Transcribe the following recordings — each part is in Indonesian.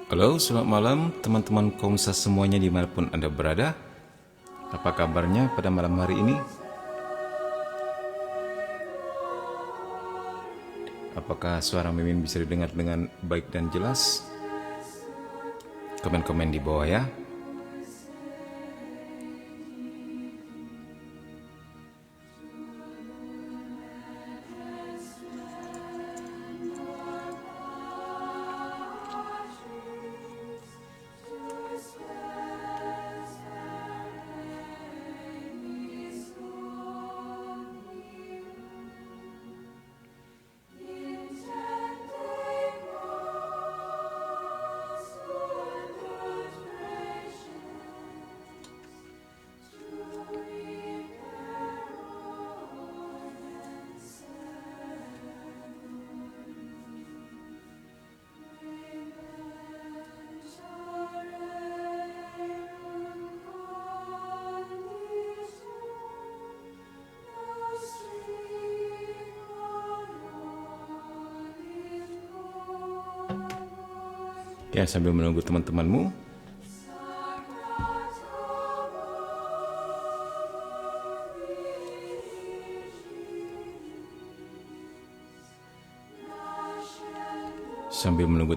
Halo, selamat malam teman-teman Komsa semuanya dimanapun Anda berada. Apa kabarnya pada malam hari ini? Apakah suara Mimin bisa didengar dengan baik dan jelas? Komen-komen di bawah ya. Ya, sambil menunggu teman-temanmu,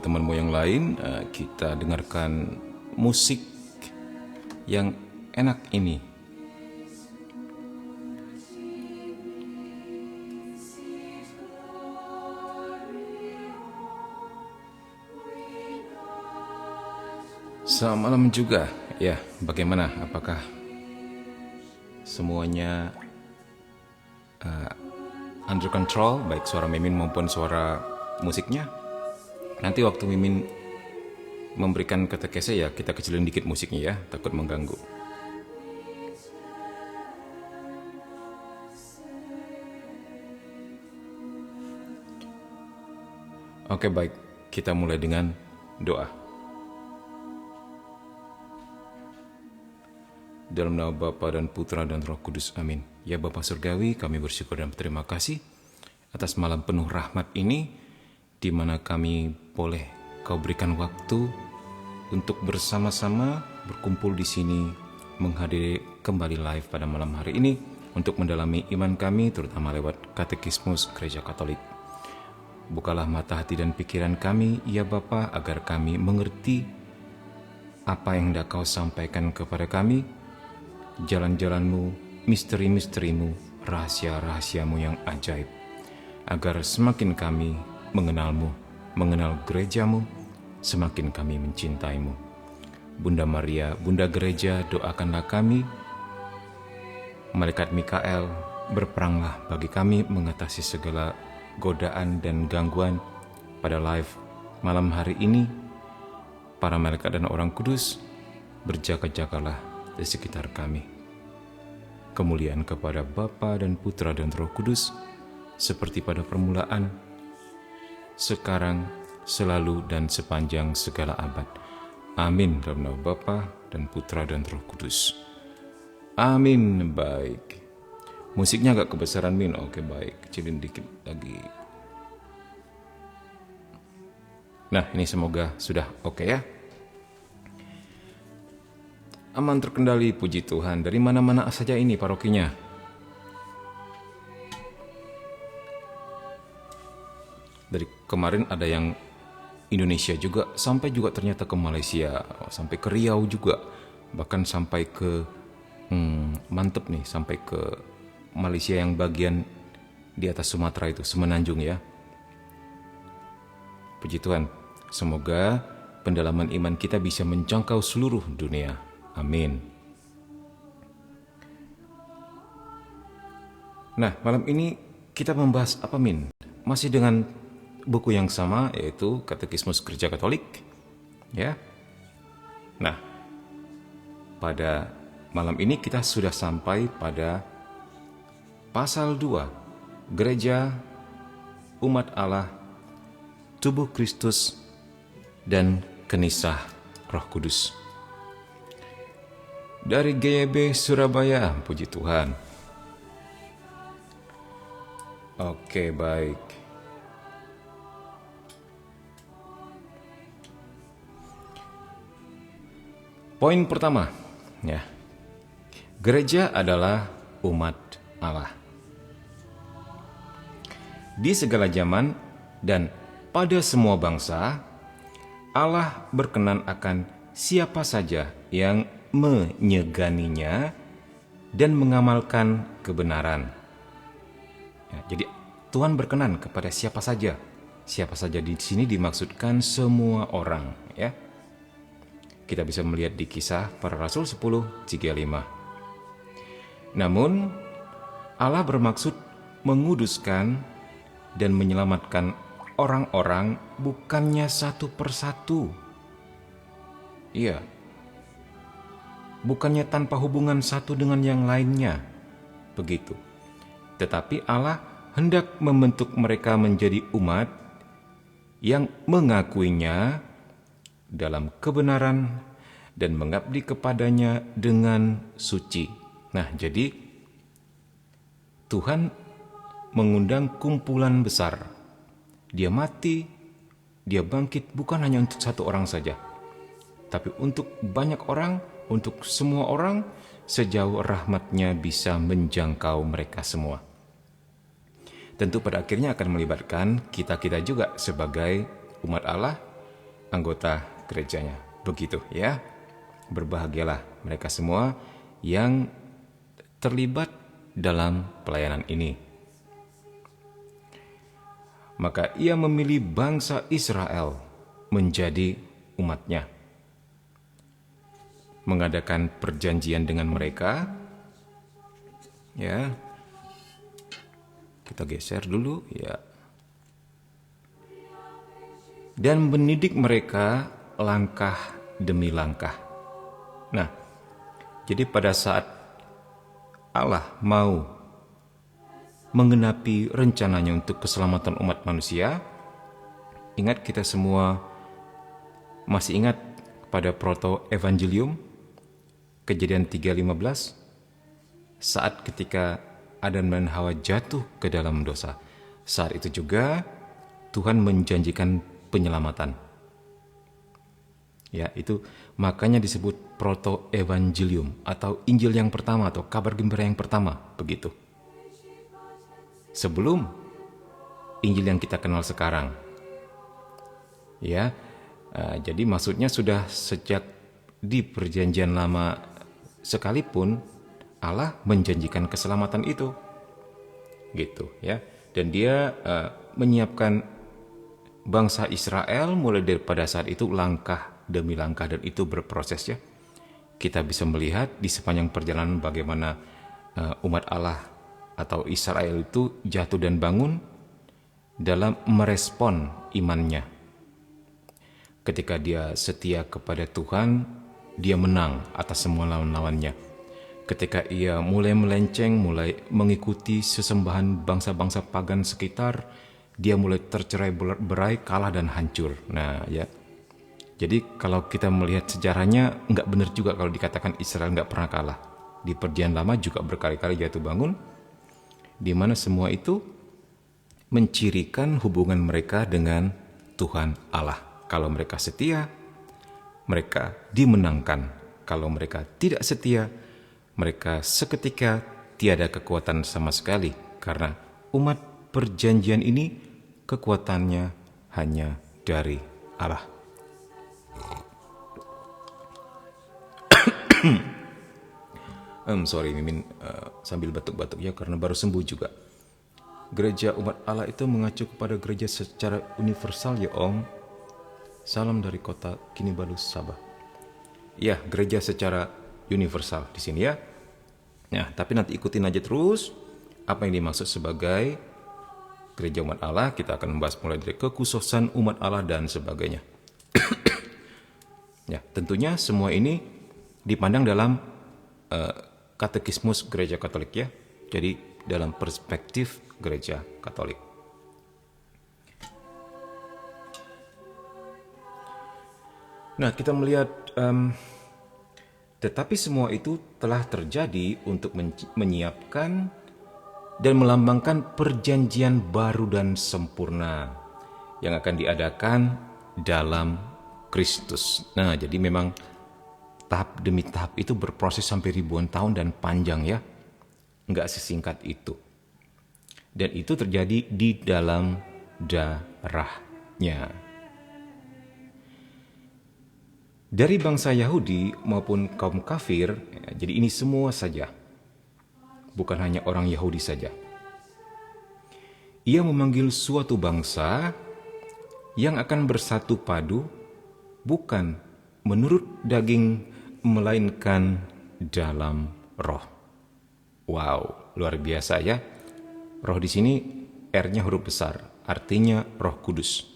temanmu yang lain, kita dengarkan musik yang enak ini. Selamat malam juga. Ya, bagaimana? Apakah semuanya under control, baik suara Mimin maupun suara musiknya? Nanti waktu Mimin memberikan katekese ya, kita kecilin dikit musiknya ya, takut mengganggu. Oke, baik. Kita mulai dengan doa. Dalam nama Bapa dan Putra dan Roh Kudus, amin. Ya Bapa Surgawi, kami bersyukur dan berterima kasih atas malam penuh rahmat ini, di mana kami boleh Kau berikan waktu untuk bersama-sama berkumpul di sini, menghadiri kembali live pada malam hari ini, untuk mendalami iman kami, terutama lewat katekismus Gereja Katolik. Bukalah mata hati dan pikiran kami, ya Bapa, agar kami mengerti apa yang hendak Kau sampaikan kepada kami, jalan-jalanmu, misteri-misterimu, rahasia-rahasiamu yang ajaib, agar semakin kami mengenalmu, mengenal gerejamu, semakin kami mencintaimu. Bunda Maria, Bunda Gereja, doakanlah kami. Malaikat Mikael, berperanglah bagi kami mengatasi segala godaan dan gangguan pada live malam hari ini. Para malaikat dan orang kudus, berjaga-jagalah di sekitar kami. Kemuliaan kepada Bapa dan Putra dan Roh Kudus, seperti pada permulaan, sekarang, selalu, dan sepanjang segala abad. Amin. Dalam nama Bapa dan Putra dan Roh Kudus. Amin. Baik. Musiknya agak kebesaran, Min. Oke, baik. Kecilin dikit lagi. Nah, ini semoga sudah oke ya. Aman, terkendali, puji Tuhan. Dari mana-mana saja ini parokinya? Dari kemarin ada yang Indonesia juga, sampai juga ternyata ke Malaysia, sampai ke Riau juga, bahkan sampai ke mantep nih, sampai ke Malaysia yang bagian di atas Sumatera itu, Semenanjung ya. Puji Tuhan. Semoga pendalaman iman kita bisa menjangkau seluruh dunia. Amin. Nah, malam ini kita membahas apa, Min? Masih dengan buku yang sama, yaitu Katekismus Gereja Katolik. Ya. Nah, pada malam ini kita sudah sampai pada pasal 2. Gereja, umat Allah, tubuh Kristus, dan kenisah Roh Kudus. Dari GYB Surabaya, puji Tuhan. Oke, baik. Poin pertama, ya. Gereja adalah umat Allah. Di segala zaman dan pada semua bangsa, Allah berkenan akan siapa saja yang menyeganinya dan mengamalkan kebenaran. Ya, jadi Tuhan berkenan kepada siapa saja. Siapa saja di sini dimaksudkan semua orang, ya. Kita bisa melihat di Kisah Para Rasul 10:35. Namun Allah bermaksud menguduskan dan menyelamatkan orang-orang bukannya satu persatu. Iya. Bukannya tanpa hubungan satu dengan yang lainnya. Begitu. Tetapi Allah hendak membentuk mereka menjadi umat yang mengakuinya dalam kebenaran dan mengabdi kepadanya dengan suci. Nah, jadi Tuhan mengundang kumpulan besar. Dia mati, dia bangkit bukan hanya untuk satu orang saja, tapi untuk banyak orang, untuk semua orang, sejauh rahmat-Nya bisa menjangkau mereka semua. Tentu pada akhirnya akan melibatkan kita-kita juga sebagai umat Allah, anggota gerejanya. Begitu ya. Berbahagialah mereka semua yang terlibat dalam pelayanan ini. Maka ia memilih bangsa Israel menjadi umatnya. Mengadakan perjanjian dengan mereka. Ya. Kita geser dulu ya. Dan mendidik mereka langkah demi langkah. Nah, jadi pada saat Allah mau menggenapi rencananya untuk keselamatan umat manusia, ingat kita semua masih ingat pada proto-evangelium Kejadian 3:15 saat ketika Adam dan Hawa jatuh ke dalam dosa. Saat itu juga Tuhan menjanjikan penyelamatan. Ya, itu makanya disebut proto-evangelium atau Injil yang pertama atau kabar gembira yang pertama, begitu. Sebelum Injil yang kita kenal sekarang. Ya. Jadi maksudnya sudah sejak di perjanjian lama sekalipun Allah menjanjikan keselamatan itu. Gitu, ya. Dan dia menyiapkan bangsa Israel mulai daripada saat itu langkah demi langkah, dan itu berproses ya. Kita bisa melihat di sepanjang perjalanan bagaimana umat Allah atau Israel itu jatuh dan bangun dalam merespon imannya. Ketika dia setia kepada Tuhan, dia menang atas semua lawan-lawannya. Ketika ia mulai melenceng, mulai mengikuti sesembahan bangsa-bangsa pagan sekitar, dia mulai tercerai-berai, kalah dan hancur. Nah, ya. Jadi kalau kita melihat sejarahnya, nggak benar juga kalau dikatakan Israel nggak pernah kalah. Di perjanjian lama juga berkali-kali jatuh bangun, di mana semua itu mencirikan hubungan mereka dengan Tuhan Allah. Kalau mereka setia, mereka dimenangkan. Kalau mereka tidak setia, mereka seketika tiada kekuatan sama sekali. Karena umat perjanjian ini kekuatannya hanya dari Allah. Sorry Mimin sambil batuk-batuk ya karena baru sembuh juga. Gereja umat Allah itu mengacu kepada gereja secara universal ya Om. Salam dari kota Kinabalu, Sabah. Ya, gereja secara universal di sini ya. Nah, tapi nanti ikutin aja terus apa yang dimaksud sebagai gereja umat Allah. Kita akan membahas mulai dari kekhususan umat Allah dan sebagainya. Ya, tentunya semua ini dipandang dalam katekismus gereja Katolik ya. Jadi dalam perspektif gereja Katolik. Nah, kita melihat tetapi semua itu telah terjadi untuk menyiapkan dan melambangkan perjanjian baru dan sempurna yang akan diadakan dalam Kristus. Nah, jadi memang tahap demi tahap itu berproses sampai ribuan tahun dan panjang ya. Nggak sesingkat itu. Dan itu terjadi di dalam darahnya. Dari bangsa Yahudi maupun kaum kafir, ya, jadi ini semua saja. Bukan hanya orang Yahudi saja. Ia memanggil suatu bangsa yang akan bersatu padu, bukan menurut daging, melainkan dalam roh. Wow, luar biasa ya. Roh di sini R-nya huruf besar, artinya Roh Kudus.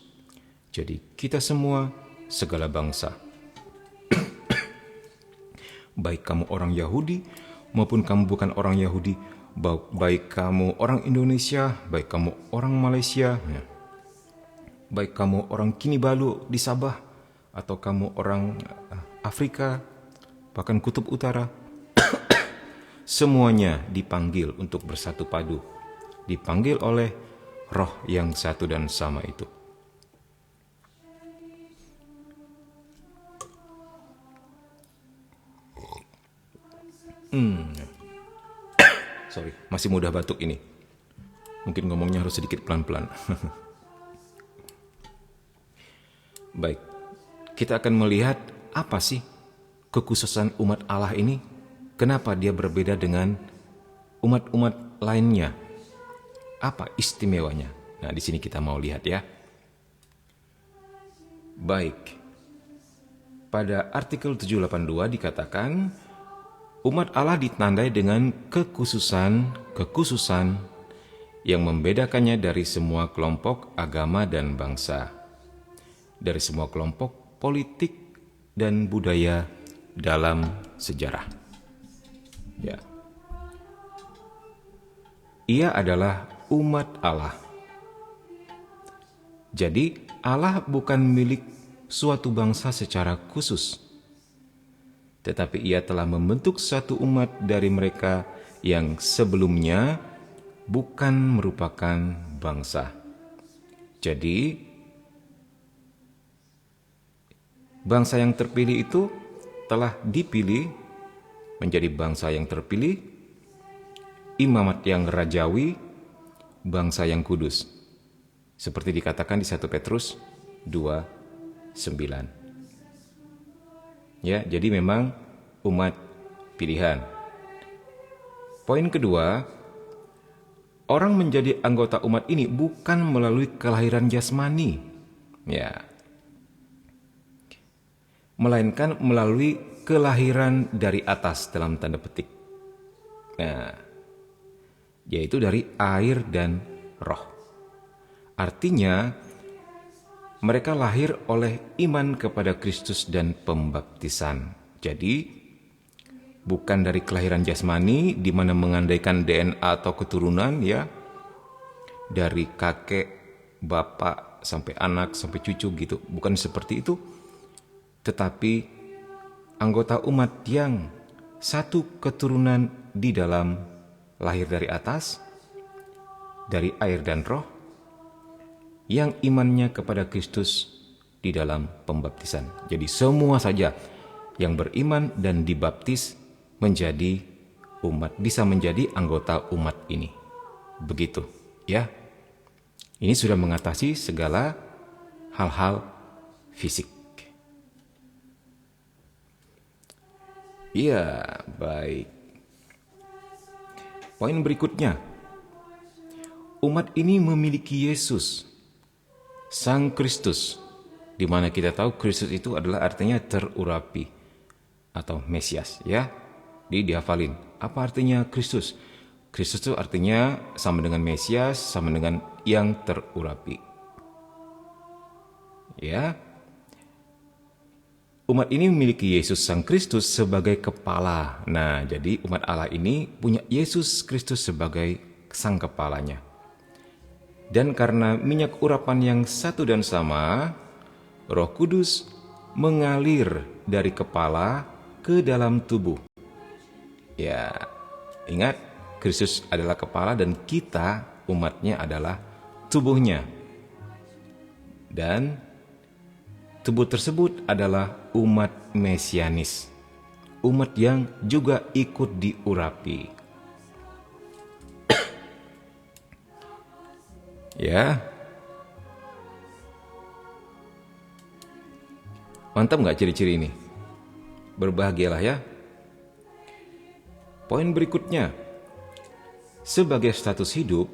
Jadi kita semua, segala bangsa. Baik kamu orang Yahudi maupun kamu bukan orang Yahudi, baik kamu orang Indonesia, baik kamu orang Malaysia, ya. Baik kamu orang Kinibalu di Sabah, atau kamu orang Afrika, bahkan Kutub Utara, semuanya dipanggil untuk bersatu padu, dipanggil oleh roh yang satu dan sama itu. Sorry, masih mudah batuk ini. Mungkin ngomongnya harus sedikit pelan-pelan. Baik, kita akan melihat apa sih kekhususan umat Allah ini. Kenapa dia berbeda dengan umat-umat lainnya? Apa istimewanya? Nah, di sini kita mau lihat ya. Baik, pada artikel 782 dikatakan, umat Allah ditandai dengan kekhususan yang membedakannya dari semua kelompok agama dan bangsa, dari semua kelompok politik dan budaya dalam sejarah. Ya. Ia adalah umat Allah. Jadi Allah bukan milik suatu bangsa secara khusus, tetapi ia telah membentuk satu umat dari mereka yang sebelumnya bukan merupakan bangsa. Jadi, bangsa yang terpilih itu telah dipilih menjadi bangsa yang terpilih, imamat yang rajawi, bangsa yang kudus. Seperti dikatakan di 1 Petrus 2:9. Ya, jadi memang umat pilihan. Poin kedua, orang menjadi anggota umat ini bukan melalui kelahiran jasmani, ya, melainkan melalui kelahiran dari atas dalam tanda petik. Nah, yaitu dari air dan roh. Artinya, mereka lahir oleh iman kepada Kristus dan pembaptisan. Jadi, bukan dari kelahiran jasmani di mana mengandaikan DNA atau keturunan ya, dari kakek, bapak sampai anak sampai cucu gitu. Bukan seperti itu. Tetapi anggota umat yang satu keturunan di dalam lahir dari atas, dari air dan roh, yang imannya kepada Kristus di dalam pembaptisan. Jadi semua saja yang beriman dan dibaptis menjadi umat, bisa menjadi anggota umat ini. Begitu, ya. Ini sudah mengatasi segala hal-hal fisik. Iya, baik. Poin berikutnya. Umat ini memiliki Yesus, Sang Kristus, di mana kita tahu Kristus itu adalah artinya terurapi atau Mesias, ya. Dihafalin. Apa artinya Kristus? Kristus itu artinya sama dengan Mesias, sama dengan yang terurapi. Ya. Umat ini memiliki Yesus Sang Kristus sebagai kepala. Nah, jadi umat Allah ini punya Yesus Kristus sebagai sang kepalanya. Dan karena minyak urapan yang satu dan sama, Roh Kudus mengalir dari kepala ke dalam tubuh. Ya, ingat, Kristus adalah kepala dan kita, umatnya adalah tubuhnya. Dan tubuh tersebut adalah umat mesianis. umat yang juga ikut diurapi. Ya, mantap nggak ciri-ciri ini? Berbahagialah ya. Poin berikutnya, sebagai status hidup,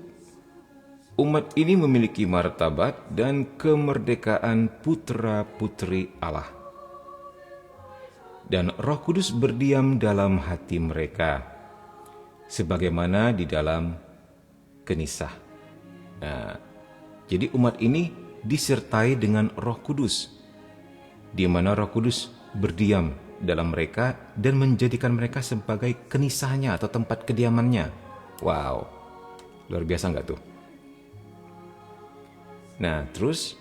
umat ini memiliki martabat dan kemerdekaan putra-putri Allah. Dan Roh Kudus berdiam dalam hati mereka, sebagaimana di dalam Kenisah. Nah, jadi umat ini disertai dengan Roh Kudus, di mana Roh Kudus berdiam dalam mereka dan menjadikan mereka sebagai kenisahnya atau tempat kediamannya. Wow, luar biasa nggak tuh? Nah, terus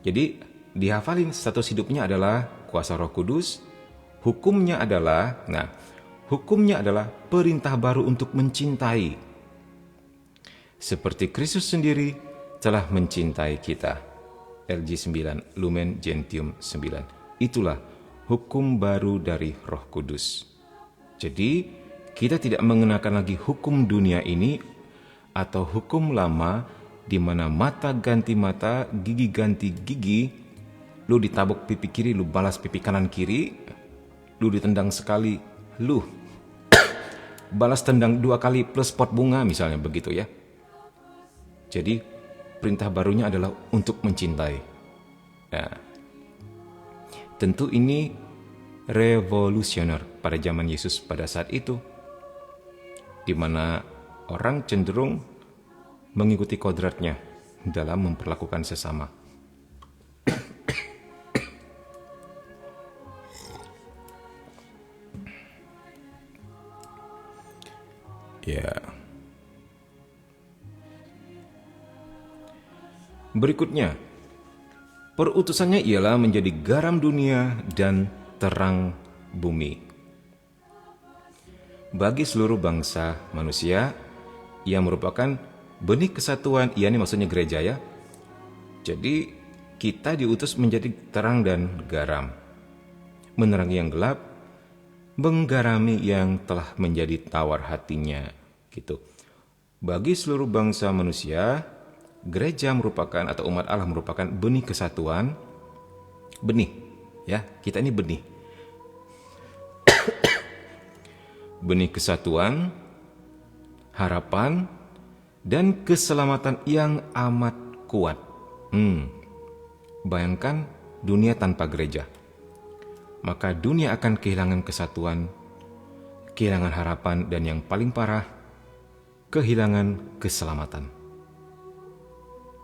jadi dihafalin status hidupnya adalah kuasa Roh Kudus, hukumnya adalah perintah baru untuk mencintai. Seperti Kristus sendiri telah mencintai kita. LG 9, Lumen Gentium 9. Itulah hukum baru dari Roh Kudus. Jadi, kita tidak mengenakan lagi hukum dunia ini atau hukum lama di mana mata ganti mata, gigi ganti gigi, lu ditabok pipi kiri, lu balas pipi kanan kiri, lu ditendang sekali, lu balas tendang 2 kali plus pot bunga misalnya begitu ya. Jadi, perintah barunya adalah untuk mencintai. Nah, tentu ini revolusioner pada zaman Yesus pada saat itu, di mana orang cenderung mengikuti kodratnya dalam memperlakukan sesama. Ya. Berikutnya, perutusannya ialah menjadi garam dunia dan terang bumi. Bagi seluruh bangsa manusia, ia merupakan benih kesatuan, ini maksudnya gereja ya. Jadi kita diutus menjadi terang dan garam, menerangi yang gelap, menggarami yang telah menjadi tawar hatinya, gitu. Bagi seluruh bangsa manusia, gereja merupakan atau umat Allah merupakan benih kesatuan, benih, ya kita ini benih, benih kesatuan, harapan, dan keselamatan yang amat kuat. Bayangkan dunia tanpa gereja, maka dunia akan kehilangan kesatuan, kehilangan harapan, dan yang paling parah, kehilangan keselamatan.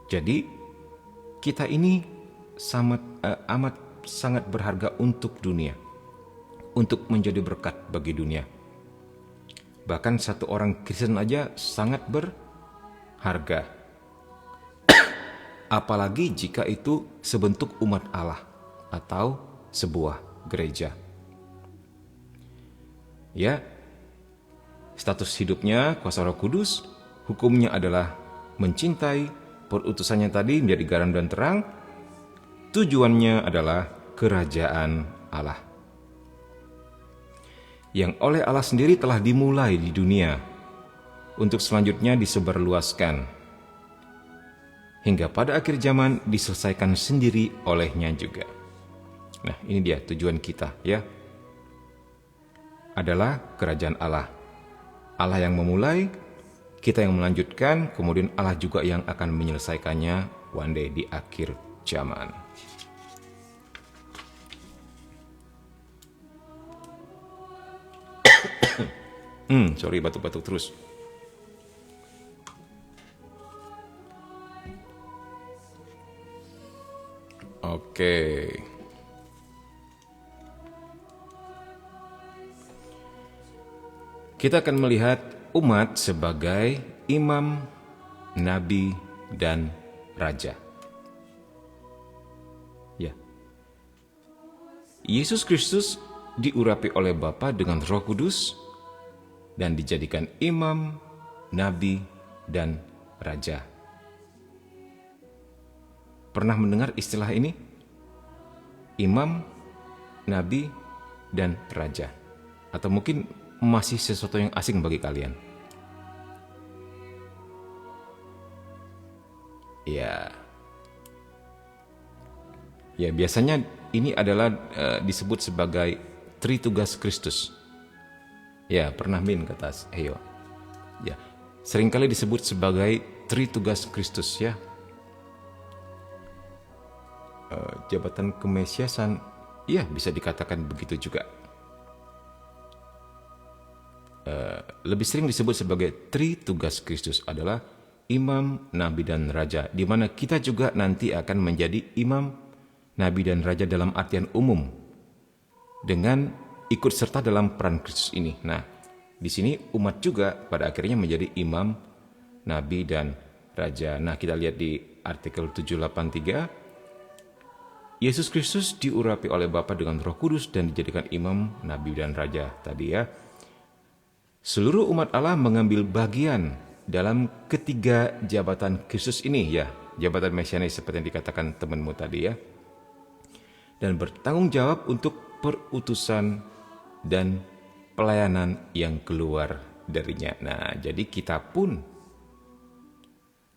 Jadi, kita ini amat sangat berharga untuk dunia, untuk menjadi berkat bagi dunia. Bahkan satu orang Kristen aja sangat berharga. Apalagi jika itu sebentuk umat Allah atau sebuah gereja. Ya, status hidupnya kuasa Roh Kudus, hukumnya adalah mencintai, perutusannya tadi menjadi garam dan terang, tujuannya adalah kerajaan Allah, yang oleh Allah sendiri telah dimulai di dunia, untuk selanjutnya disebarluaskan, hingga pada akhir zaman diselesaikan sendiri olehnya juga. Nah, ini dia tujuan kita ya, adalah kerajaan Allah. Allah yang memulai, kita yang melanjutkan, kemudian Allah juga yang akan menyelesaikannya one day di akhir zaman. Sorry, batuk-batuk terus. Oke. Kita akan melihat umat sebagai imam, nabi, dan raja. Ya. Yesus Kristus diurapi oleh Bapa dengan Roh Kudus dan dijadikan imam, nabi, dan raja. Pernah mendengar istilah ini? Imam, nabi, dan raja. Atau mungkin masih sesuatu yang asing bagi kalian? Ya, biasanya ini adalah disebut sebagai Tritugas Kristus. Ya, pernah min kata Heyo. Ya, seringkali disebut sebagai Tritugas Kristus ya. Jabatan kemesiasan, ya bisa dikatakan begitu juga. Lebih sering disebut sebagai Tritugas Kristus adalah imam, nabi, dan raja, di mana kita juga nanti akan menjadi imam, nabi, dan raja dalam artian umum dengan ikut serta dalam peran Kristus ini. Nah, di sini umat juga pada akhirnya menjadi imam, nabi, dan raja. Nah, kita lihat di artikel 783, Yesus Kristus diurapi oleh Bapa dengan Roh Kudus dan dijadikan imam, nabi, dan raja tadi ya. Seluruh umat Allah mengambil bagian dalam ketiga jabatan Kristus ini ya, jabatan mesianis seperti yang dikatakan temanmu tadi ya, dan bertanggung jawab untuk perutusan dan pelayanan yang keluar darinya. Nah, jadi kita pun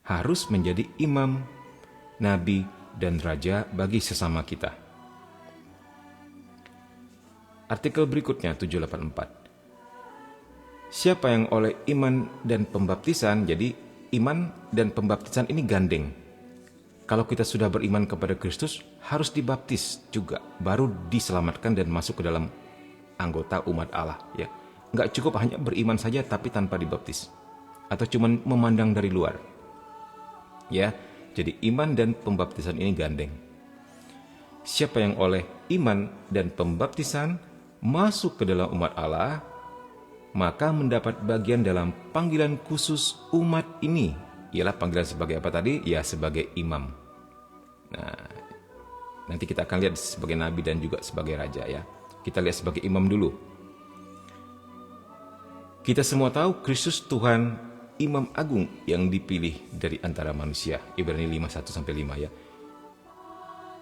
harus menjadi imam, nabi, dan raja bagi sesama kita. Artikel berikutnya 784. Siapa yang oleh iman dan pembaptisan, jadi iman dan pembaptisan ini gandeng. Kalau kita sudah beriman kepada Kristus, harus dibaptis juga, baru diselamatkan dan masuk ke dalam anggota umat Allah. Ya, nggak cukup hanya beriman saja tapi tanpa dibaptis, atau cuma memandang dari luar. Ya, jadi iman dan pembaptisan ini gandeng. Siapa yang oleh iman dan pembaptisan masuk ke dalam umat Allah, maka mendapat bagian dalam panggilan khusus umat ini. Ialah panggilan sebagai apa tadi? Ya, sebagai imam. Nah, nanti kita akan lihat sebagai nabi dan juga sebagai raja ya. Kita lihat sebagai imam dulu. Kita semua tahu Kristus Tuhan imam agung yang dipilih dari antara manusia. Ibrani 5:1-5 ya.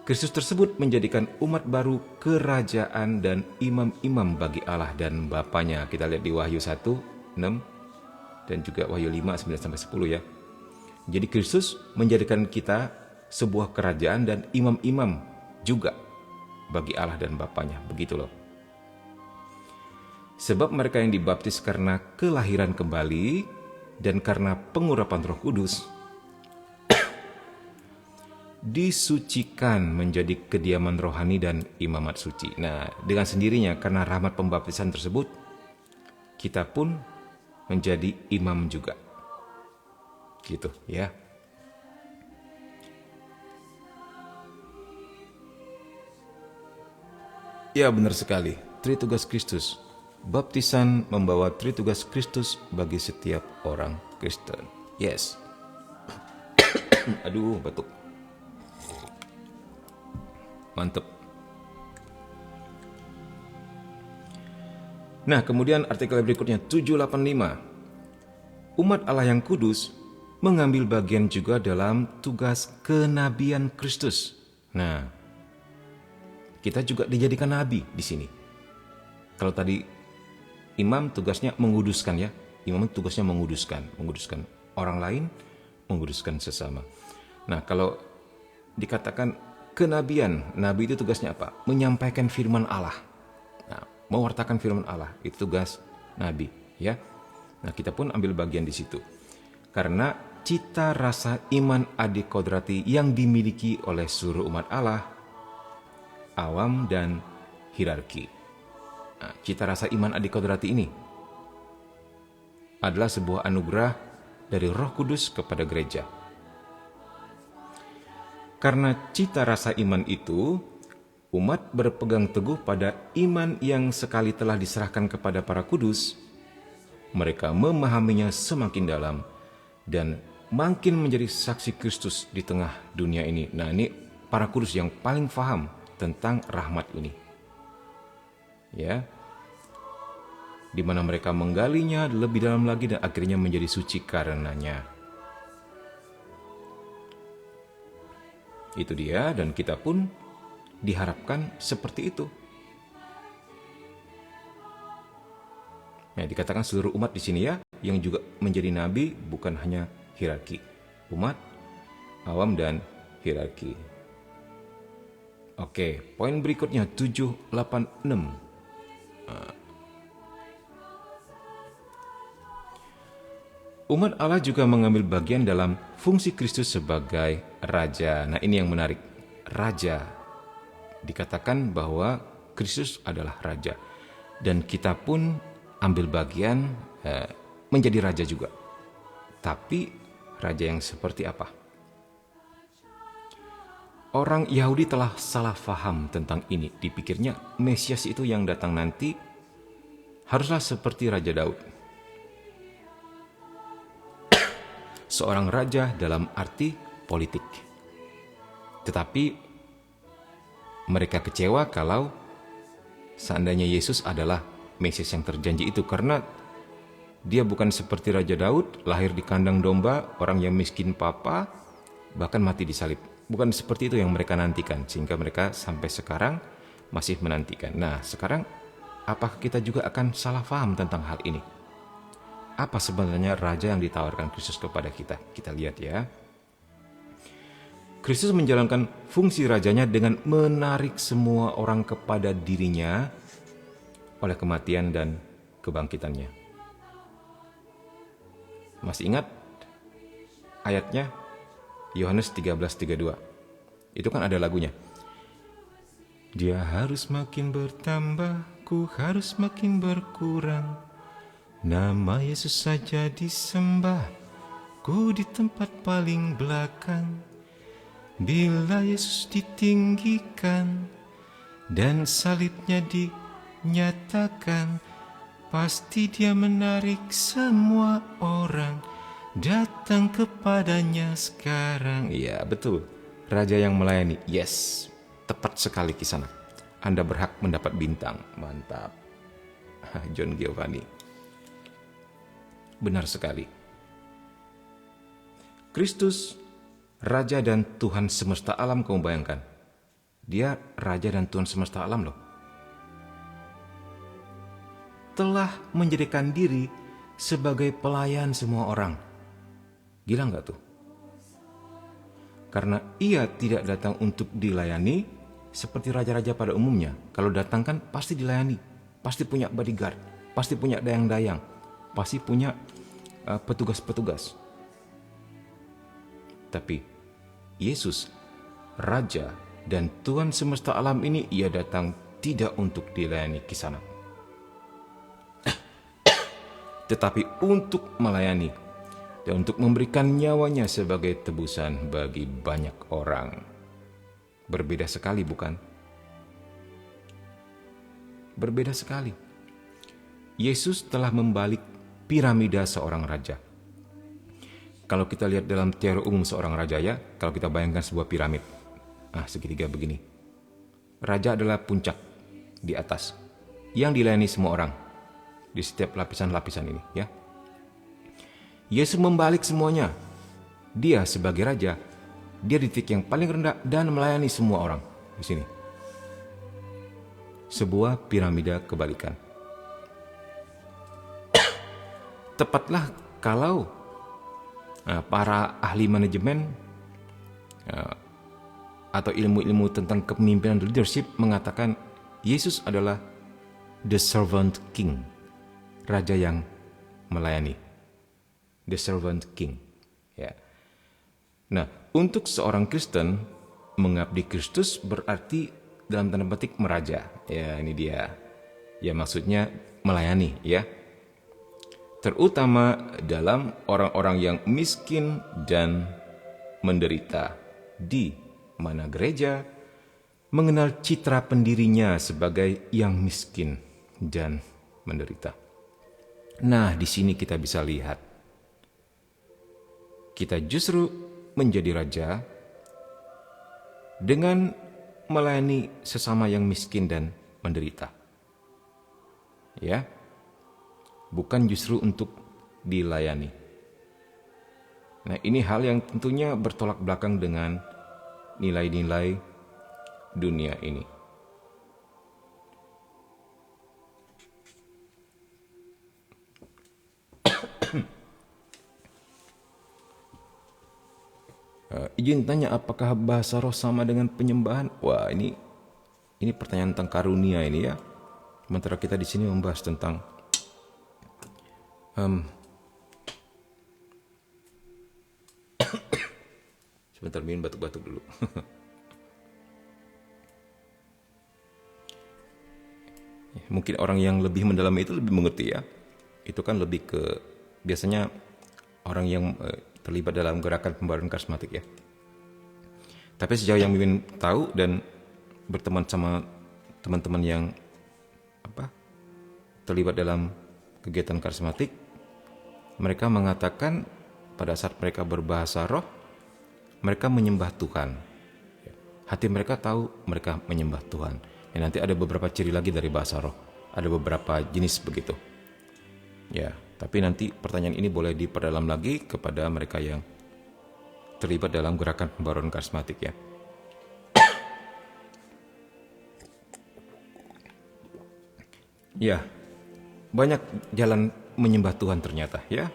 Kristus tersebut menjadikan umat baru kerajaan dan imam-imam bagi Allah dan Bapanya. Kita lihat di Wahyu 1:6 dan juga Wahyu 5:9-10 ya. Jadi Kristus menjadikan kita sebuah kerajaan dan imam-imam juga bagi Allah dan Bapanya. Begitu loh. Sebab mereka yang dibaptis karena kelahiran kembali dan karena pengurapan Roh Kudus disucikan menjadi kediaman rohani dan imamat suci. Nah, dengan sendirinya karena rahmat pembaptisan tersebut, kita pun menjadi imam juga. Gitu ya. Ya, benar sekali. Tritugas Kristus. Baptisan membawa Tritugas Kristus bagi setiap orang Kristen. Yes. Aduh, batuk. Mantap. Nah, kemudian artikel berikutnya 785. Umat Allah yang kudus mengambil bagian juga dalam tugas kenabian Kristus. Nah, kita juga dijadikan nabi di sini. Kalau tadi imam tugasnya menguduskan ya. Imam tugasnya menguduskan orang lain, menguduskan sesama. Nah, kalau dikatakan kenabian, nabi itu tugasnya apa? Menyampaikan firman Allah. Nah, mewartakan firman Allah itu tugas nabi, ya. Nah, kita pun ambil bagian di situ. Karena cita rasa iman adik kodrati yang dimiliki oleh seluruh umat Allah, awam dan hierarki. Nah, cita rasa iman adik kodrati ini adalah sebuah anugerah dari Roh Kudus kepada gereja. Karena cita rasa iman itu, umat berpegang teguh pada iman yang sekali telah diserahkan kepada para kudus. Mereka memahaminya semakin dalam dan makin menjadi saksi Kristus di tengah dunia ini. Nah, ini para kudus yang paling paham tentang rahmat ini. Ya. Di mana mereka menggalinya lebih dalam lagi dan akhirnya menjadi suci karenanya. Itu dia, dan kita pun diharapkan seperti itu. Nah, dikatakan seluruh umat di sini ya, yang juga menjadi nabi, bukan hanya hierarki. Umat, awam, dan hierarki. Oke, poin berikutnya 786. Umat Allah juga mengambil bagian dalam fungsi Kristus sebagai Raja. Nah, ini yang menarik. Raja. Dikatakan bahwa Kristus adalah Raja. Dan kita pun ambil bagian menjadi Raja juga. Tapi Raja yang seperti apa? Orang Yahudi telah salah faham tentang ini. Dipikirnya Mesias itu yang datang nanti haruslah seperti Raja Daud. Seorang raja dalam arti politik. Tetapi mereka kecewa kalau seandainya Yesus adalah Mesias yang terjanji itu, karena dia bukan seperti Raja Daud, lahir di kandang domba, orang yang miskin papa, bahkan mati disalib. Bukan seperti itu yang mereka nantikan, sehingga mereka sampai sekarang masih menantikan. Nah, sekarang apakah kita juga akan salah paham tentang hal ini? Apa sebenarnya raja yang ditawarkan Kristus kepada kita? Kita lihat ya. Kristus menjalankan fungsi rajanya dengan menarik semua orang kepada dirinya oleh kematian dan kebangkitannya. Masih ingat ayatnya? Yohanes 13:32. Itu kan ada lagunya. Dia harus makin bertambah, ku harus makin berkurang. Nama Yesus saja disembah, ku di tempat paling belakang. Bila Yesus ditinggikan dan salibnya dinyatakan, pasti dia menarik semua orang datang kepadanya sekarang. Iya, betul. Raja yang melayani. Yes, tepat sekali Kisana. Anda berhak mendapat bintang. Mantap. John Giovanni. Benar sekali. Kristus, Raja dan Tuhan semesta alam, kamu bayangkan. Dia Raja dan Tuhan semesta alam loh. Telah menjadikan diri sebagai pelayan semua orang. Gila nggak tuh? Karena ia tidak datang untuk dilayani seperti raja-raja pada umumnya. Kalau datang kan pasti dilayani. Pasti punya bodyguard. Pasti punya dayang-dayang. Pasti punya petugas-petugas. Tapi Yesus, Raja dan Tuhan semesta alam ini, ia datang tidak untuk dilayani Kisana, tetapi untuk melayani dan untuk memberikan nyawanya sebagai tebusan bagi banyak orang. Berbeda sekali, bukan? Berbeda sekali. Yesus telah membalik piramida seorang raja. Kalau kita lihat dalam teori umum seorang raja ya, kalau kita bayangkan sebuah piramid, segitiga begini. Raja adalah puncak di atas, yang dilayani semua orang di setiap lapisan-lapisan ini ya. Yesus membalik semuanya. Dia sebagai raja, dia di titik yang paling rendah dan melayani semua orang di sini. Sebuah piramida kebalikan. Tepatlah kalau para ahli manajemen atau ilmu-ilmu tentang kepemimpinan leadership mengatakan Yesus adalah the servant king, raja yang melayani, the servant king. Ya. Nah, untuk seorang Kristen mengabdi Kristus berarti dalam tanda petik meraja. Ya, ini dia. Ya, maksudnya melayani, ya. Terutama dalam orang-orang yang miskin dan menderita, di mana gereja mengenal citra pendirinya sebagai yang miskin dan menderita. Nah, di sini kita bisa lihat, kita justru menjadi raja dengan melayani sesama yang miskin dan menderita. Ya. Bukan justru untuk dilayani. Nah, ini hal yang tentunya bertolak belakang dengan nilai-nilai dunia ini. Izin tanya, apakah bahasa roh sama dengan penyembahan? Wah, ini pertanyaan tentang karunia ini ya. Sementara kita di sini membahas tentang sebentar, minum batuk-batuk dulu. Mungkin orang yang lebih mendalami itu lebih mengerti ya. Itu kan lebih ke biasanya orang yang terlibat dalam gerakan pembaruan karismatik ya. Tapi sejauh yang Mimin tahu dan berteman sama teman-teman yang terlibat dalam kegiatan karismatik, mereka mengatakan pada saat mereka berbahasa roh, mereka menyembah Tuhan. Hati mereka tahu mereka menyembah Tuhan. Ya, nanti ada beberapa ciri lagi dari bahasa roh. Ada beberapa jenis begitu. Ya, tapi nanti pertanyaan ini boleh diperdalam lagi kepada mereka yang terlibat dalam gerakan pembaruan karismatik ya. Ya, banyak jalan menyembah Tuhan ternyata ya.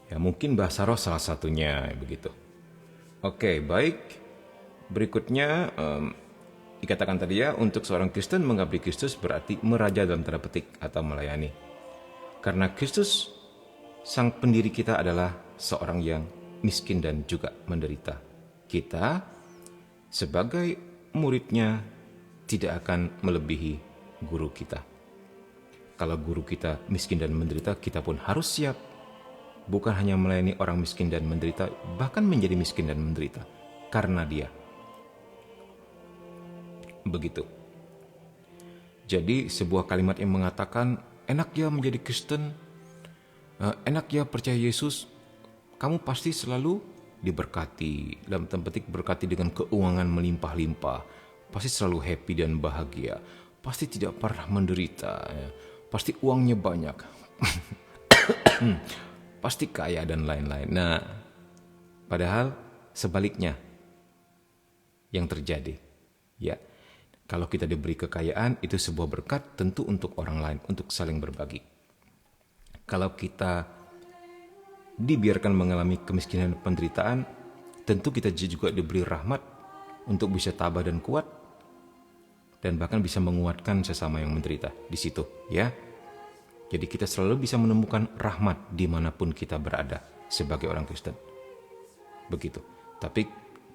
Ya, mungkin bahasa roh salah satunya begitu. Oke, baik. Berikutnya dikatakan tadi ya, untuk seorang Kristen mengabdi Kristus berarti meraja dalam tanda petik atau melayani. Karena Kristus sang pendiri kita adalah seorang yang miskin dan juga menderita. Kita sebagai muridnya tidak akan melebihi guru kita. Kalau guru kita miskin dan menderita, kita pun harus siap. Bukan hanya melayani orang miskin dan menderita, bahkan menjadi miskin dan menderita karena dia. Begitu. Jadi sebuah kalimat yang mengatakan, enak ya menjadi Kristen, enak ya percaya Yesus, kamu pasti selalu diberkati, dalam tanda petik berkati dengan keuangan melimpah-limpah, pasti selalu happy dan bahagia, pasti tidak pernah menderita, ya. Pasti uangnya banyak, pasti kaya dan lain-lain. Nah, padahal sebaliknya yang terjadi, ya. Kalau kita diberi kekayaan, itu sebuah berkat tentu untuk orang lain, untuk saling berbagi. Kalau kita dibiarkan mengalami kemiskinan dan penderitaan, tentu kita juga diberi rahmat untuk bisa tabah dan kuat, dan bahkan bisa menguatkan sesama yang menderita di situ, ya. Jadi kita selalu bisa menemukan rahmat dimanapun kita berada sebagai orang Kristen. Begitu. Tapi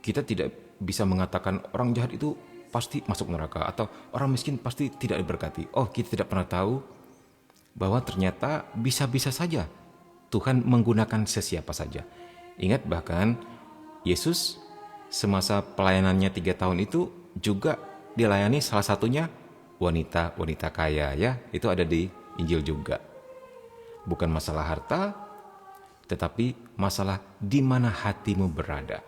kita tidak bisa mengatakan orang jahat itu pasti masuk neraka atau orang miskin pasti tidak diberkati. Oh, kita tidak pernah tahu bahwa ternyata bisa-bisa saja Tuhan menggunakan sesiapa saja. Ingat bahkan Yesus semasa pelayanannya 3 tahun itu juga dilayani salah satunya wanita kaya ya. Itu ada di Injil juga. Bukan masalah harta, tetapi masalah di mana hatimu berada.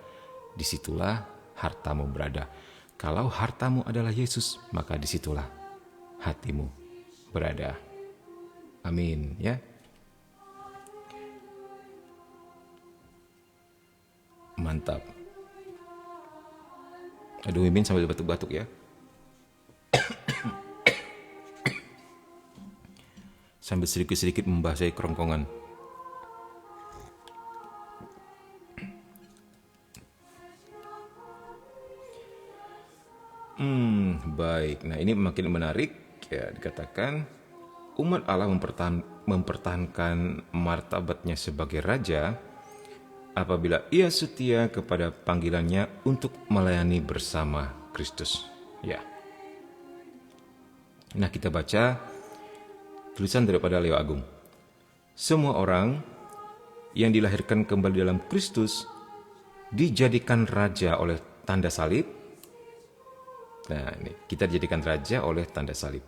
Disitulah hartamu berada. Kalau hartamu adalah Yesus, maka disitulah hatimu berada. Amin ya. Mantap. Aduh, Mimin sambil batuk-batuk ya. Sambil sedikit-sedikit membasahi kerongkongan. Baik. Nah, ini makin menarik ya, dikatakan umat Allah mempertahankan martabatnya sebagai raja apabila ia setia kepada panggilannya untuk melayani bersama Kristus. Ya. Nah, kita baca tulisan daripada Leo Agung. Semua orang yang dilahirkan kembali dalam Kristus dijadikan raja oleh tanda salib. Nah, ini kita dijadikan raja oleh tanda salib.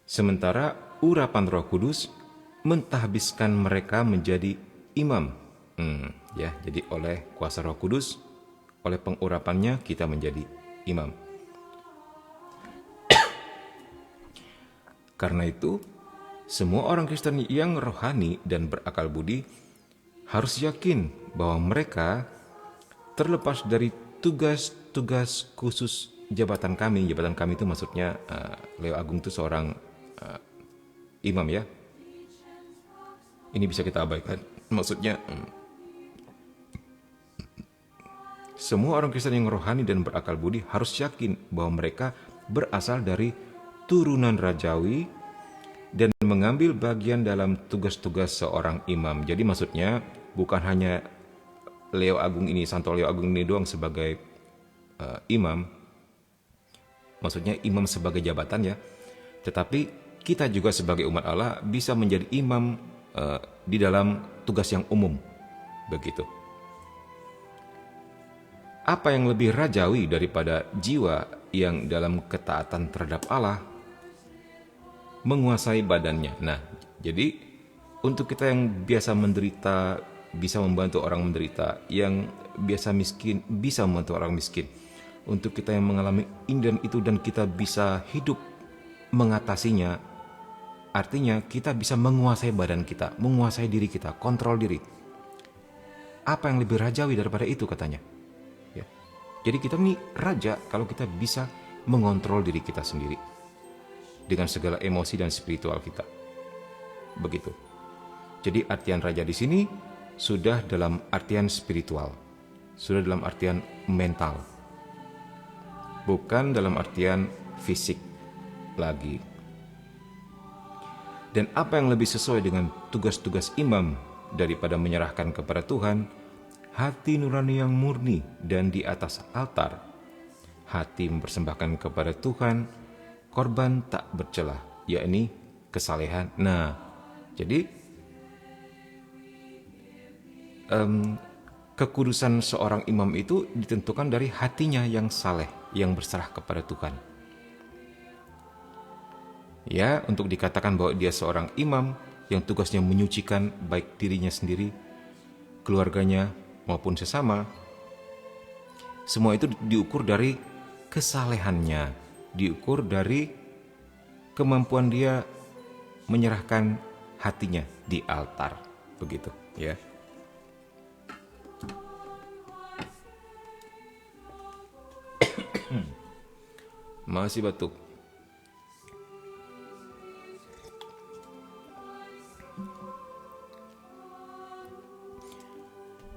Sementara urapan Roh Kudus mentahbiskan mereka menjadi imam. Ya, jadi oleh kuasa Roh Kudus, oleh pengurapannya kita menjadi imam. Karena itu, semua orang Kristen yang rohani dan berakal budi harus yakin bahwa mereka terlepas dari tugas-tugas khusus jabatan kami. Jabatan kami itu maksudnya Leo Agung itu seorang imam ya. Ini bisa kita abaikan. Maksudnya, semua orang Kristen yang rohani dan berakal budi harus yakin bahwa mereka berasal dari turunan rajawi dan mengambil bagian dalam tugas-tugas seorang imam. Jadi maksudnya bukan hanya Leo Agung ini, Santo Leo Agung ini doang sebagai imam. Maksudnya imam sebagai jabatan ya. Tetapi kita juga sebagai umat Allah bisa menjadi imam di dalam tugas yang umum. Begitu. Apa yang lebih rajawi daripada jiwa yang dalam ketaatan terhadap Allah menguasai badannya. Nah, jadi untuk kita yang biasa menderita, bisa membantu orang menderita, yang biasa miskin, bisa membantu orang miskin. Untuk kita yang mengalami ini itu dan kita bisa hidup mengatasinya, artinya kita bisa menguasai badan kita, menguasai diri kita, kontrol diri. Apa yang lebih rajawi daripada itu katanya? Ya. Jadi kita ini raja kalau kita bisa mengontrol diri kita sendiri dengan segala emosi dan spiritual kita. Begitu. Jadi artian raja di sini sudah dalam artian spiritual, sudah dalam artian mental, bukan dalam artian fisik lagi. Dan apa yang lebih sesuai dengan tugas-tugas imam daripada menyerahkan kepada Tuhan hati nurani yang murni dan di atas altar, hati mempersembahkan kepada Tuhan korban tak bercelah, yakni kesalehan. Nah, jadi kekudusan seorang imam itu ditentukan dari hatinya yang saleh, yang berserah kepada Tuhan. Ya, untuk dikatakan bahwa dia seorang imam yang tugasnya menyucikan baik dirinya sendiri, keluarganya maupun sesama, semua itu diukur dari kesalehannya, diukur dari kemampuan dia menyerahkan hatinya di altar, begitu ya. Masih batuk.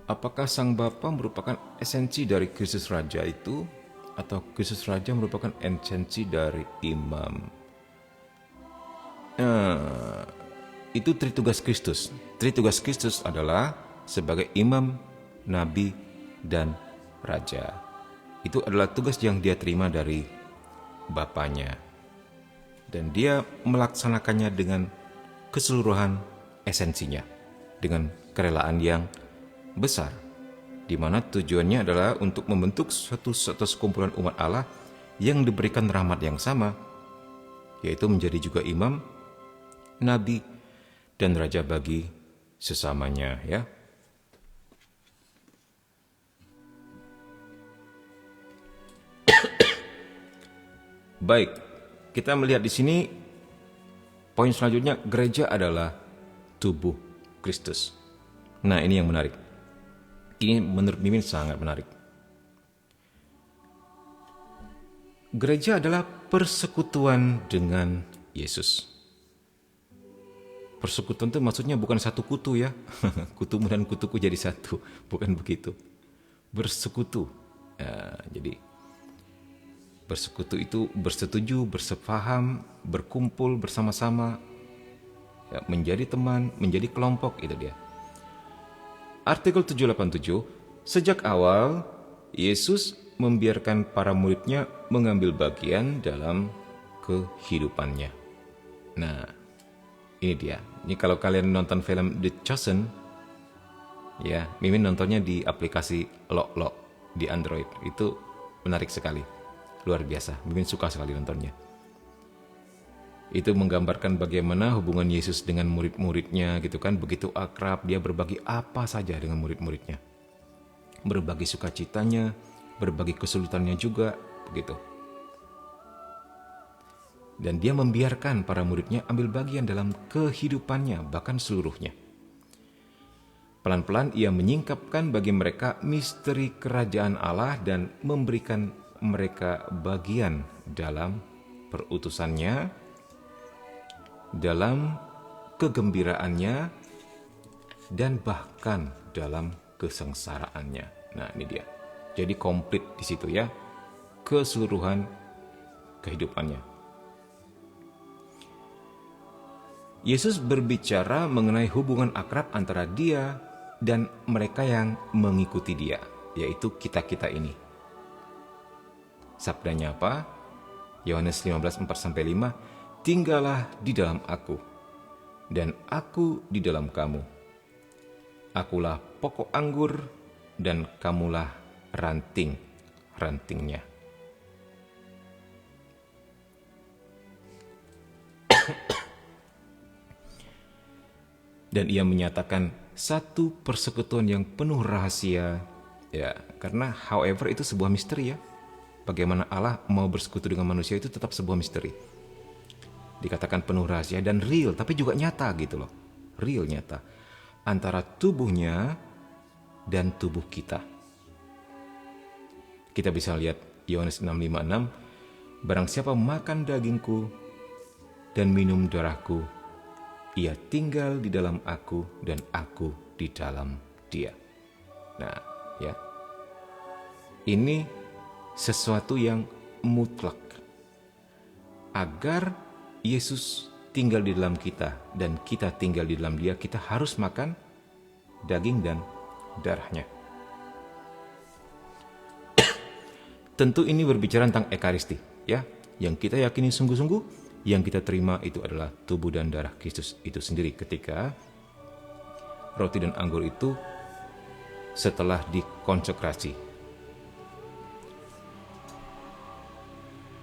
Apakah Sang Bapa merupakan esensi dari Kristus Raja itu, atau Kristus Raja merupakan esensi dari imam? Itu tritugas Kristus. Tritugas Kristus adalah sebagai imam, nabi, dan raja. Itu adalah tugas yang dia terima dari Bapanya. Dan dia melaksanakannya dengan keseluruhan esensinya, dengan kerelaan yang besar, di mana tujuannya adalah untuk membentuk suatu sekumpulan umat Allah yang diberikan rahmat yang sama, yaitu menjadi juga imam, nabi, dan raja bagi sesamanya ya. Baik, kita melihat di sini poin selanjutnya, gereja adalah tubuh Kristus. Nah, ini yang menarik. Ini menurut Mimin sangat menarik. Gereja adalah persekutuan dengan Yesus. Persekutuan itu maksudnya bukan satu kutu ya. Kutumu dan kutuku jadi satu. Bukan begitu. Bersekutu. Jadi bersekutu itu bersetuju, bersepaham, berkumpul bersama-sama, ya, menjadi teman, menjadi kelompok, itu dia. Artikel 787, sejak awal Yesus membiarkan para muridnya mengambil bagian dalam kehidupannya. Nah, ini dia. Ini kalau kalian nonton film The Chosen, ya, Mimin nontonnya di aplikasi Lok di Android. Itu menarik sekali. Luar biasa. Mimin suka sekali nontonnya. Itu menggambarkan bagaimana hubungan Yesus dengan murid-muridnya gitu kan, begitu akrab, dia berbagi apa saja dengan murid-muridnya. Berbagi sukacitanya, berbagi kesulitannya juga, begitu. Dan dia membiarkan para muridnya ambil bagian dalam kehidupannya, bahkan seluruhnya. Pelan-pelan ia menyingkapkan bagi mereka misteri kerajaan Allah dan memberikan mereka bagian dalam perutusannya, dalam kegembiraannya, dan bahkan dalam kesengsaraannya. Nah, ini dia. Jadi komplit di situ ya, keseluruhan kehidupannya. Yesus berbicara mengenai hubungan akrab antara dia dan mereka yang mengikuti dia, yaitu kita-kita ini. Sabdanya apa? Yohanes 15:4-5, tinggallah di dalam aku, dan aku di dalam kamu. Akulah pokok anggur, dan kamulah ranting-rantingnya. Dan ia menyatakan satu persekutuan yang penuh rahasia, ya, karena however itu sebuah misteri ya. Bagaimana Allah mau bersekutu dengan manusia itu tetap sebuah misteri. Dikatakan penuh rahasia dan real, tapi juga nyata gitu loh. Real, nyata. Antara tubuhnya dan tubuh kita. Kita bisa lihat Yohanes 6:5-6, barang siapa makan dagingku dan minum darahku, ia tinggal di dalam aku dan aku di dalam dia. Nah, ya. Ini sesuatu yang mutlak. Agar Yesus tinggal di dalam kita dan kita tinggal di dalam dia, kita harus makan daging dan darahnya. Tentu ini berbicara tentang Ekaristi, ya. Yang kita yakini sungguh-sungguh, yang kita terima itu adalah tubuh dan darah Kristus itu sendiri ketika roti dan anggur itu setelah dikonsekrasi.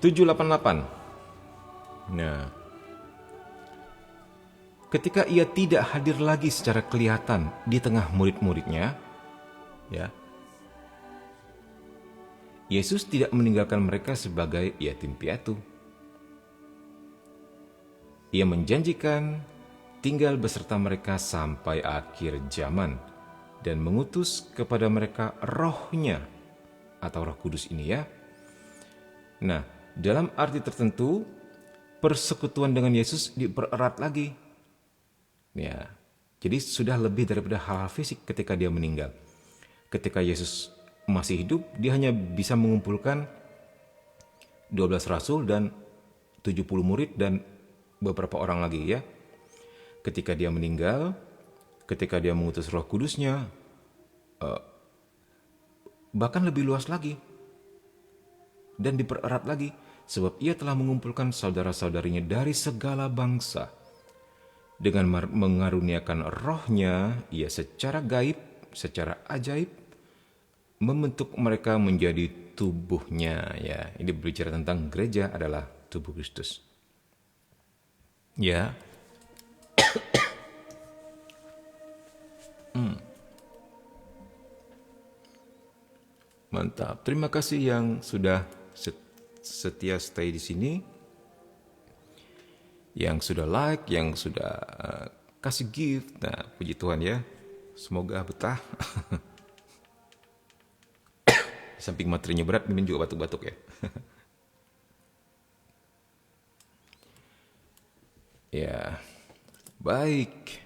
788. Nah, ketika ia tidak hadir lagi secara kelihatan di tengah murid-muridnya, ya, Yesus tidak meninggalkan mereka sebagai yatim piatu. Ia menjanjikan tinggal beserta mereka sampai akhir zaman dan mengutus kepada mereka rohnya atau Roh Kudus ini ya. Nah, dalam arti tertentu persekutuan dengan Yesus dipererat lagi. Ya, jadi sudah lebih daripada hal-hal fisik ketika dia meninggal. Ketika Yesus masih hidup, dia hanya bisa mengumpulkan 12 rasul dan 70 murid dan beberapa orang lagi ya. Ketika dia meninggal, ketika dia mengutus Roh Kudusnya, bahkan lebih luas lagi dan dipererat lagi, sebab ia telah mengumpulkan saudara-saudarinya dari segala bangsa. Dengan mengaruniakan rohnya, ia secara gaib, secara ajaib membentuk mereka menjadi tubuhnya. Ya, ini berbicara tentang gereja adalah tubuh Kristus. Ya. Mantap. Terima kasih yang sudah setia stay di sini. Yang sudah like, yang sudah kasih gift. Nah, puji Tuhan ya. Semoga betah. Di samping materinya berat, Mimin juga batuk-batuk ya. Ya, baik.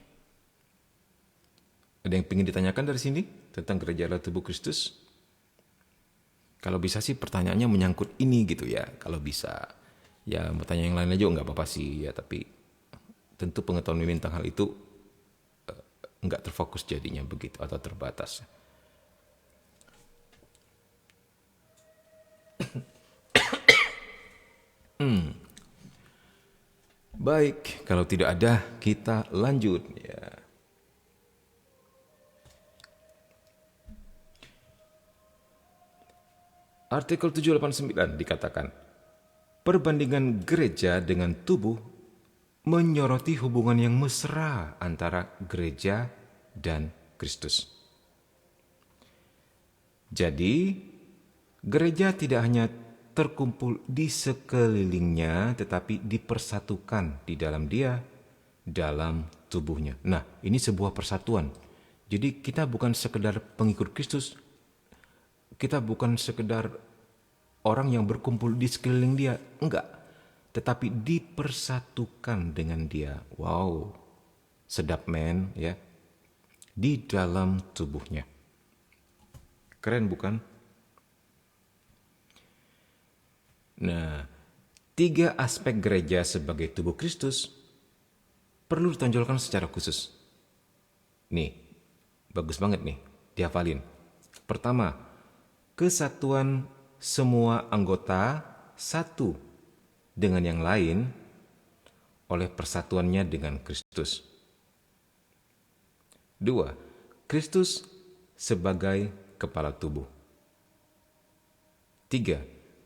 Ada yang ingin ditanyakan dari sini tentang gereja adalah tubuh Kristus? Kalau bisa sih pertanyaannya menyangkut ini gitu ya. Kalau bisa, ya mau tanya yang lain aja nggak apa-apa sih ya. Tapi tentu pengetahuan Mimin tentang hal itu nggak terfokus jadinya begitu atau terbatas. Baik, kalau tidak ada kita lanjut ya. Artikel 789 dikatakan, perbandingan gereja dengan tubuh menyoroti hubungan yang mesra antara gereja dan Kristus. Jadi, gereja tidak hanya terkumpul di sekelilingnya, tetapi dipersatukan di dalam dia, dalam tubuhnya. Nah, ini sebuah persatuan. Jadi kita bukan sekedar pengikut Kristus, kita bukan sekedar orang yang berkumpul di sekeliling dia, enggak. Tetapi dipersatukan dengan dia. Wow, sedap men ya. di dalam tubuhnya. Keren bukan? Nah, 3 aspek gereja sebagai tubuh Kristus perlu ditonjolkan secara khusus. Nih, bagus banget nih, dihafalin. Pertama, kesatuan semua anggota satu dengan yang lain oleh persatuannya dengan Kristus. 2. Kristus sebagai kepala tubuh. 3.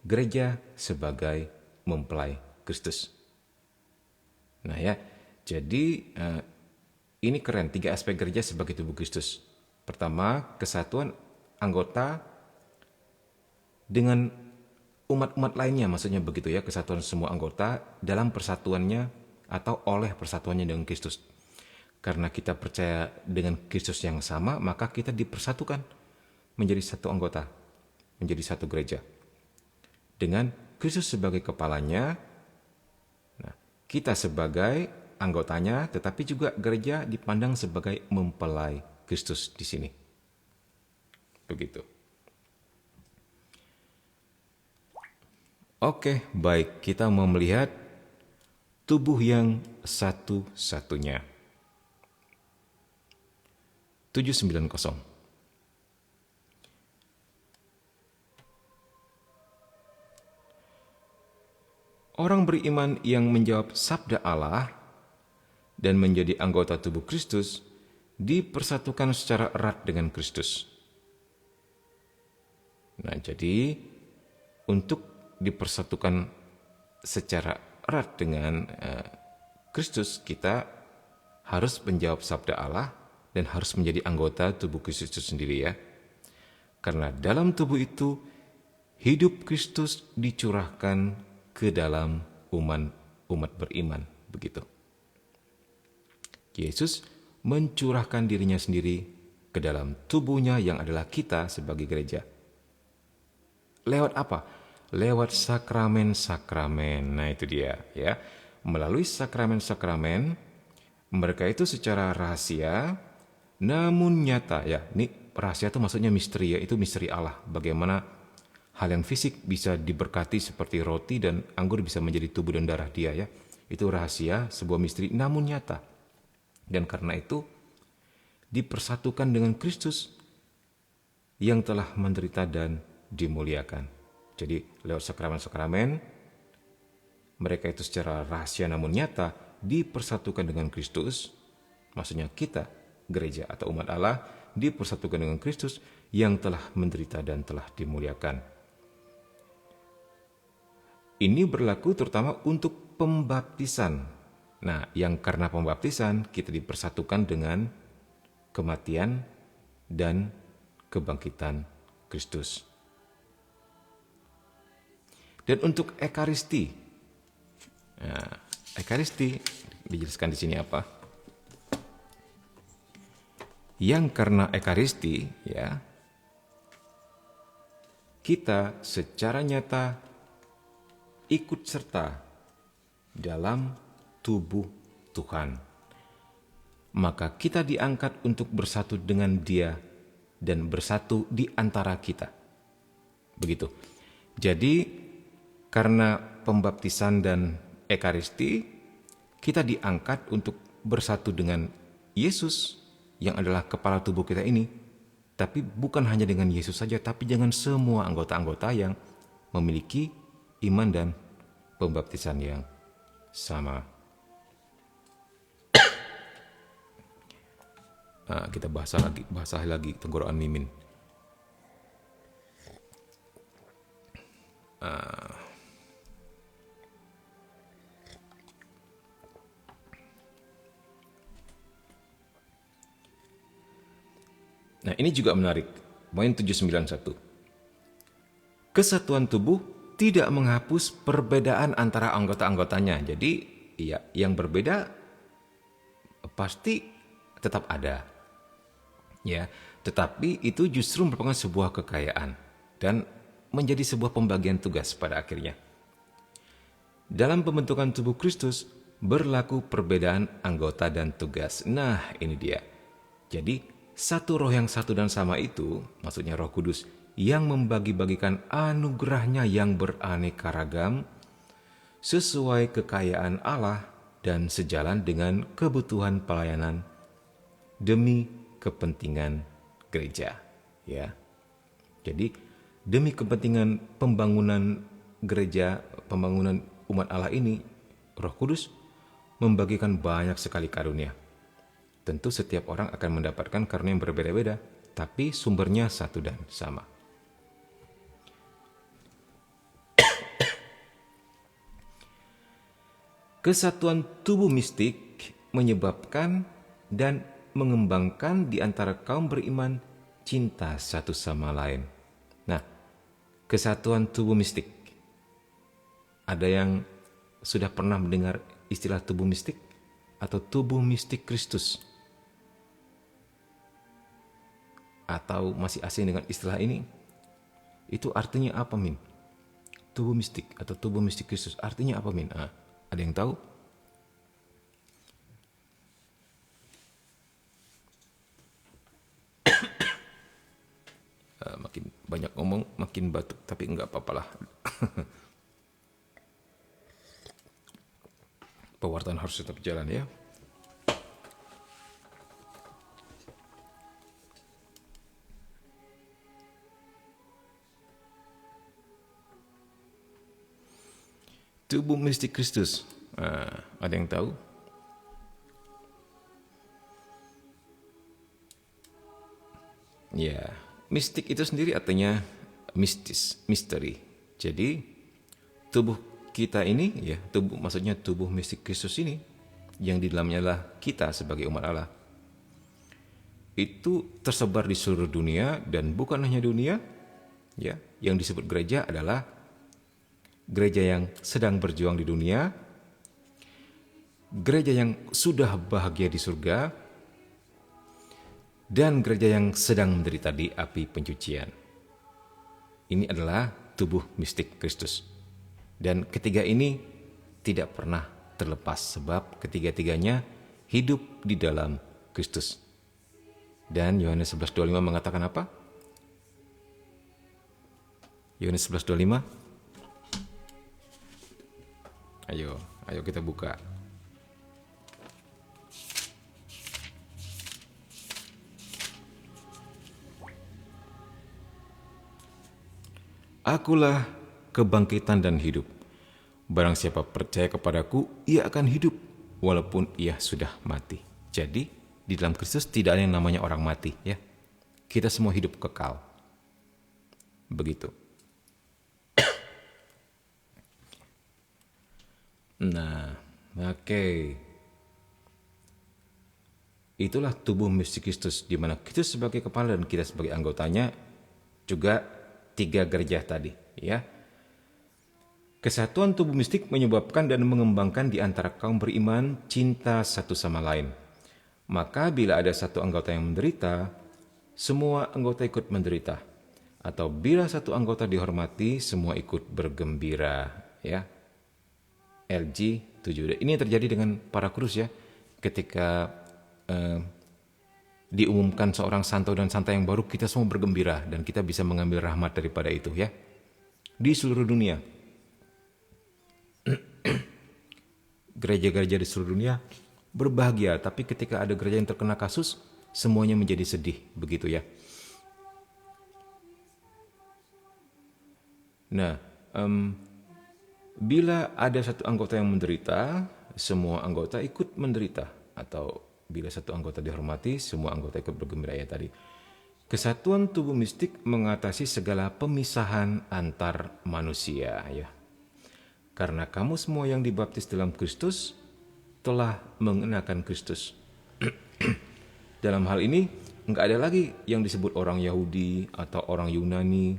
Gereja sebagai mempelai Kristus. Nah ya, jadi ini keren, 3 aspek gereja sebagai tubuh Kristus. Pertama, kesatuan anggota dengan umat-umat lainnya, maksudnya begitu ya, kesatuan semua anggota dalam persatuannya atau oleh persatuannya dengan Kristus. Karena kita percaya dengan Kristus yang sama, maka kita dipersatukan menjadi satu anggota, menjadi satu gereja. Dengan Kristus sebagai kepalanya, nah, kita sebagai anggotanya, tetapi juga gereja dipandang sebagai mempelai Kristus di sini. Begitu. Oke, baik. Kita mau melihat tubuh yang satu-satunya. 790. Orang beriman yang menjawab sabda Allah dan menjadi anggota tubuh Kristus dipersatukan secara erat dengan Kristus. Nah, jadi untuk dipersatukan secara erat dengan Kristus, kita harus menjawab sabda Allah dan harus menjadi anggota tubuh Kristus itu sendiri ya. Karena dalam tubuh itu hidup Kristus dicurahkan ke dalam umat beriman, begitu. Yesus mencurahkan dirinya sendiri ke dalam tubuhnya yang adalah kita sebagai gereja. Lewat apa? Lewat sakramen-sakramen. Nah, itu dia ya. Melalui sakramen-sakramen, mereka itu secara rahasia namun nyata ya. Ini rahasia itu maksudnya misteri ya, itu misteri Allah. Bagaimana hal yang fisik bisa diberkati seperti roti dan anggur bisa menjadi tubuh dan darah Dia ya. Itu rahasia, sebuah misteri namun nyata. Dan karena itu dipersatukan dengan Kristus yang telah menderita dan dimuliakan. Jadi lewat sakramen-sakramen mereka itu secara rahasia namun nyata dipersatukan dengan Kristus. Maksudnya kita, gereja atau umat Allah, dipersatukan dengan Kristus yang telah menderita dan telah dimuliakan. Ini berlaku terutama untuk pembaptisan. Nah, yang karena pembaptisan kita dipersatukan dengan kematian dan kebangkitan Kristus. Dan untuk ekaristi, nah, ekaristi dijelaskan di sini apa? Yang karena ekaristi ya, kita secara nyata ikut serta dalam tubuh Tuhan. Maka kita diangkat untuk bersatu dengan Dia dan bersatu di antara kita. Begitu. Jadi karena pembaptisan dan ekaristi, kita diangkat untuk bersatu dengan Yesus yang adalah kepala tubuh kita ini. Tapi bukan hanya dengan Yesus saja, tapi dengan semua anggota-anggota yang memiliki iman dan pembaptisan yang sama. Nah, kita bahas lagi tenggorokan Mimin. Nah, ini juga menarik. Poin 791. Kesatuan tubuh tidak menghapus perbedaan antara anggota-anggotanya. Jadi, ya, yang berbeda pasti tetap ada. Ya, tetapi itu justru merupakan sebuah kekayaan dan menjadi sebuah pembagian tugas pada akhirnya. Dalam pembentukan tubuh Kristus berlaku perbedaan anggota dan tugas. Nah, ini dia. Jadi, satu roh yang satu dan sama itu, maksudnya Roh Kudus, yang membagi-bagikan anugerahnya yang beraneka ragam, sesuai kekayaan Allah dan sejalan dengan kebutuhan pelayanan demi kepentingan gereja. Ya, jadi demi kepentingan pembangunan gereja, pembangunan umat Allah ini, Roh Kudus membagikan banyak sekali karunia. Tentu setiap orang akan mendapatkan karunia yang berbeda-beda, tapi sumbernya satu dan sama. Kesatuan tubuh mistik menyebabkan dan mengembangkan di antara kaum beriman cinta satu sama lain. Nah, kesatuan tubuh mistik. Ada yang sudah pernah mendengar istilah tubuh mistik atau tubuh mistik Kristus? Atau masih asing dengan istilah ini? Itu artinya apa, Min? Tubuh mistik atau tubuh mistik Kristus artinya apa, Min? Ada yang tahu? Makin banyak ngomong, makin batuk, tapi enggak apa-apalah. Pewartaan harus tetap jalan ya. Tubuh mistik Kristus. Ada yang tahu? Ya, mistik itu sendiri artinya mistis, misteri. Jadi tubuh kita ini, ya, tubuh maksudnya tubuh mistik Kristus ini, yang di dalamnya adalah kita sebagai umat Allah, itu tersebar di seluruh dunia, dan bukan hanya dunia, ya, yang disebut gereja adalah gereja yang sedang berjuang di dunia, gereja yang sudah bahagia di surga, dan gereja yang sedang menderita di api pencucian. Ini adalah tubuh mistik Kristus. Dan ketiga ini tidak pernah terlepas, sebab ketiga-tiganya hidup di dalam Kristus. Dan Yohanes 11:25 mengatakan apa? Yohanes 11:25. Ayo kita buka. Akulah kebangkitan dan hidup. Barang siapa percaya kepadaku, ia akan hidup walaupun ia sudah mati. Jadi, di dalam Kristus tidak ada yang namanya orang mati, ya. Kita semua hidup kekal. Begitu. Nah, oke. Itulah tubuh mistik Kristus, di mana Kristus sebagai kepala dan kita sebagai anggotanya, juga tiga gereja tadi, ya. Kesatuan tubuh mistik menyebabkan dan mengembangkan di antara kaum beriman cinta satu sama lain. Maka bila ada satu anggota yang menderita, semua anggota ikut menderita. Atau bila satu anggota dihormati, semua ikut bergembira, ya. LG 7. Ini terjadi dengan para kudus, ya. Ketika diumumkan seorang santo dan santa yang baru, kita semua bergembira dan kita bisa mengambil rahmat daripada itu, ya. Di seluruh dunia. Gereja-gereja di seluruh dunia berbahagia, tapi ketika ada gereja yang terkena kasus, semuanya menjadi sedih, begitu, ya. Nah, bila ada satu anggota yang menderita, semua anggota ikut menderita. Atau bila satu anggota dihormati, semua anggota ikut bergembira, ya tadi. Kesatuan tubuh mistik mengatasi segala pemisahan antar manusia, ya. Karena kamu semua yang dibaptis dalam Kristus telah mengenakan Kristus. Dalam hal ini, enggak ada lagi yang disebut orang Yahudi atau orang Yunani,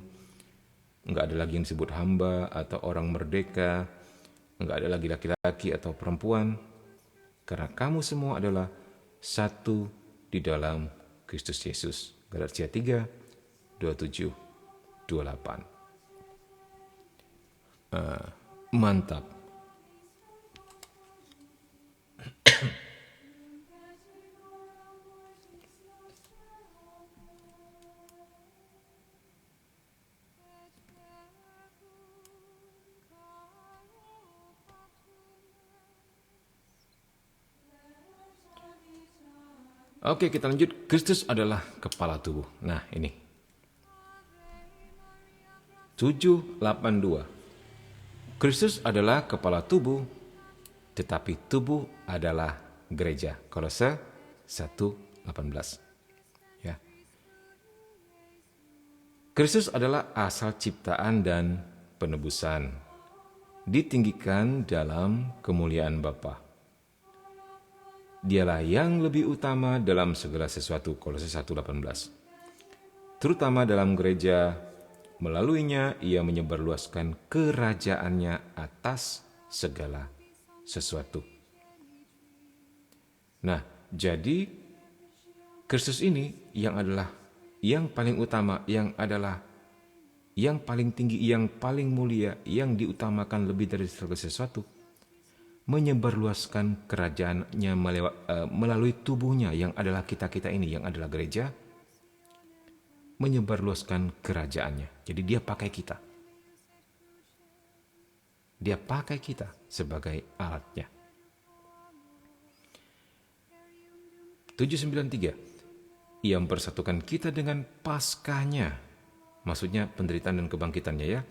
enggak ada lagi yang disebut hamba atau orang merdeka, enggak ada lagi laki-laki atau perempuan, karena kamu semua adalah satu di dalam Kristus Yesus. Galatia 3, 27, 28. Mantap. Oke, kita lanjut. Kristus adalah kepala tubuh. Nah, ini. 782. Kristus adalah kepala tubuh, tetapi tubuh adalah gereja. Kolose 1:18. Ya. Kristus adalah asal ciptaan dan penebusan. Ditinggikan dalam kemuliaan Bapa. Dialah yang lebih utama dalam segala sesuatu. Kolose 1:18. Terutama dalam gereja, melaluinya ia menyebarluaskan kerajaannya atas segala sesuatu. Nah, jadi Kristus ini yang adalah yang paling utama, yang adalah yang paling tinggi, yang paling mulia, yang diutamakan lebih dari segala sesuatu, menyebarluaskan kerajaannya melalui tubuhnya yang adalah kita-kita ini, yang adalah gereja, menyebarluaskan kerajaannya. Jadi dia pakai kita. Dia pakai kita sebagai alatnya. 793. Ia mempersatukan kita dengan Paskahnya. Maksudnya penderitaan dan kebangkitannya ya.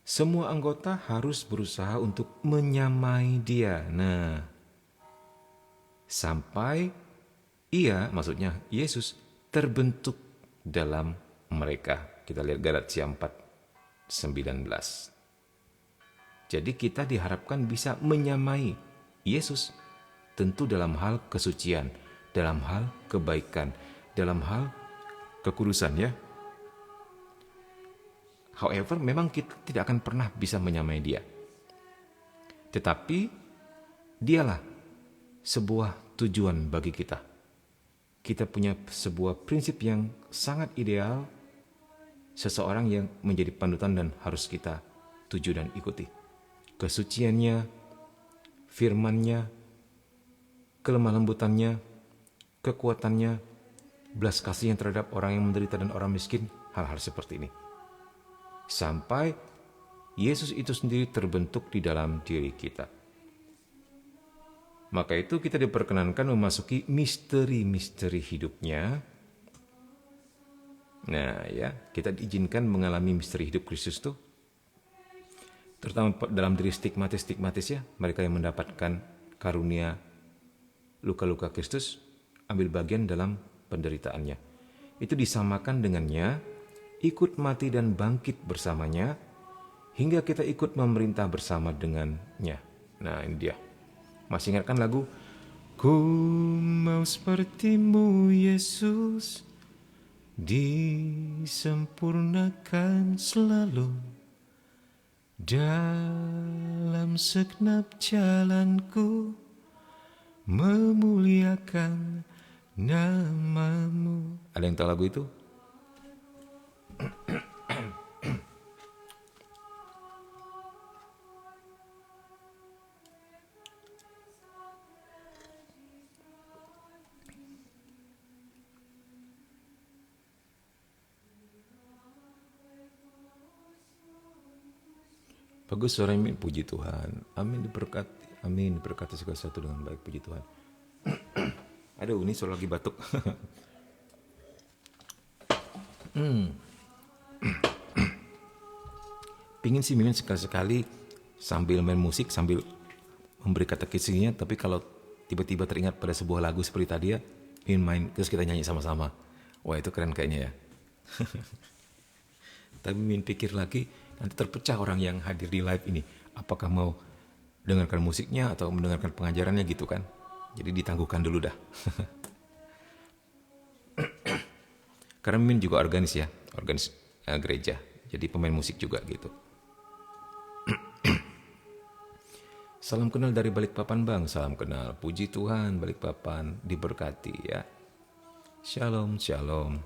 Semua anggota harus berusaha untuk menyamai dia. Nah, sampai ia, maksudnya Yesus, terbentuk dalam mereka. Kita lihat Galatia 4:19. Jadi kita diharapkan bisa menyamai Yesus. Tentu dalam hal kesucian, dalam hal kebaikan, dalam hal kekudusan ya. However, memang kita tidak akan pernah bisa menyamai dia. Tetapi dialah sebuah tujuan bagi kita. Kita punya sebuah prinsip yang sangat ideal, seseorang yang menjadi panutan dan harus kita tuju dan ikuti. Kesuciannya, firman-Nya, kelemah lembutannya, kekuatannya, belas kasihnya terhadap orang yang menderita dan orang miskin, hal-hal seperti ini. Sampai Yesus itu sendiri terbentuk di dalam diri kita. Maka itu kita diperkenankan memasuki misteri-misteri hidupnya. Nah ya, kita diizinkan mengalami misteri hidup Kristus tuh. Terutama dalam diri stigmatis ya, mereka yang mendapatkan karunia luka-luka Kristus, ambil bagian dalam penderitaannya. Itu disamakan dengannya, ikut mati dan bangkit bersamanya, hingga kita ikut memerintah bersama dengannya. Nah ini dia. Masih ingatkan lagu? Ku mau sepertimu Yesus, disempurnakan selalu dalam segenap jalanku, memuliakan namamu. Ada yang tahu lagu itu? Bagus suara Amin, puji Tuhan. Amin diberkati segala sesuatu dengan baik, puji Tuhan. Aduh, ini soal lagi batuk. Pingin sih Mimin sekali-sekali sambil main musik, sambil memberi kata kisahnya, tapi kalau tiba-tiba teringat pada sebuah lagu seperti tadi ya, Mimin main, terus kita nyanyi sama-sama. Wah itu keren kayaknya ya. Tapi Mimin pikir lagi, nanti terpecah orang yang hadir di live ini. Apakah mau dengarkan musiknya atau mendengarkan pengajarannya gitu kan. Jadi ditangguhkan dulu dah. Karena Mimin juga organis ya, organis gereja. Jadi pemain musik juga gitu. Salam kenal dari Balikpapan Bang, salam kenal. Puji Tuhan Balikpapan diberkati ya. Shalom, shalom.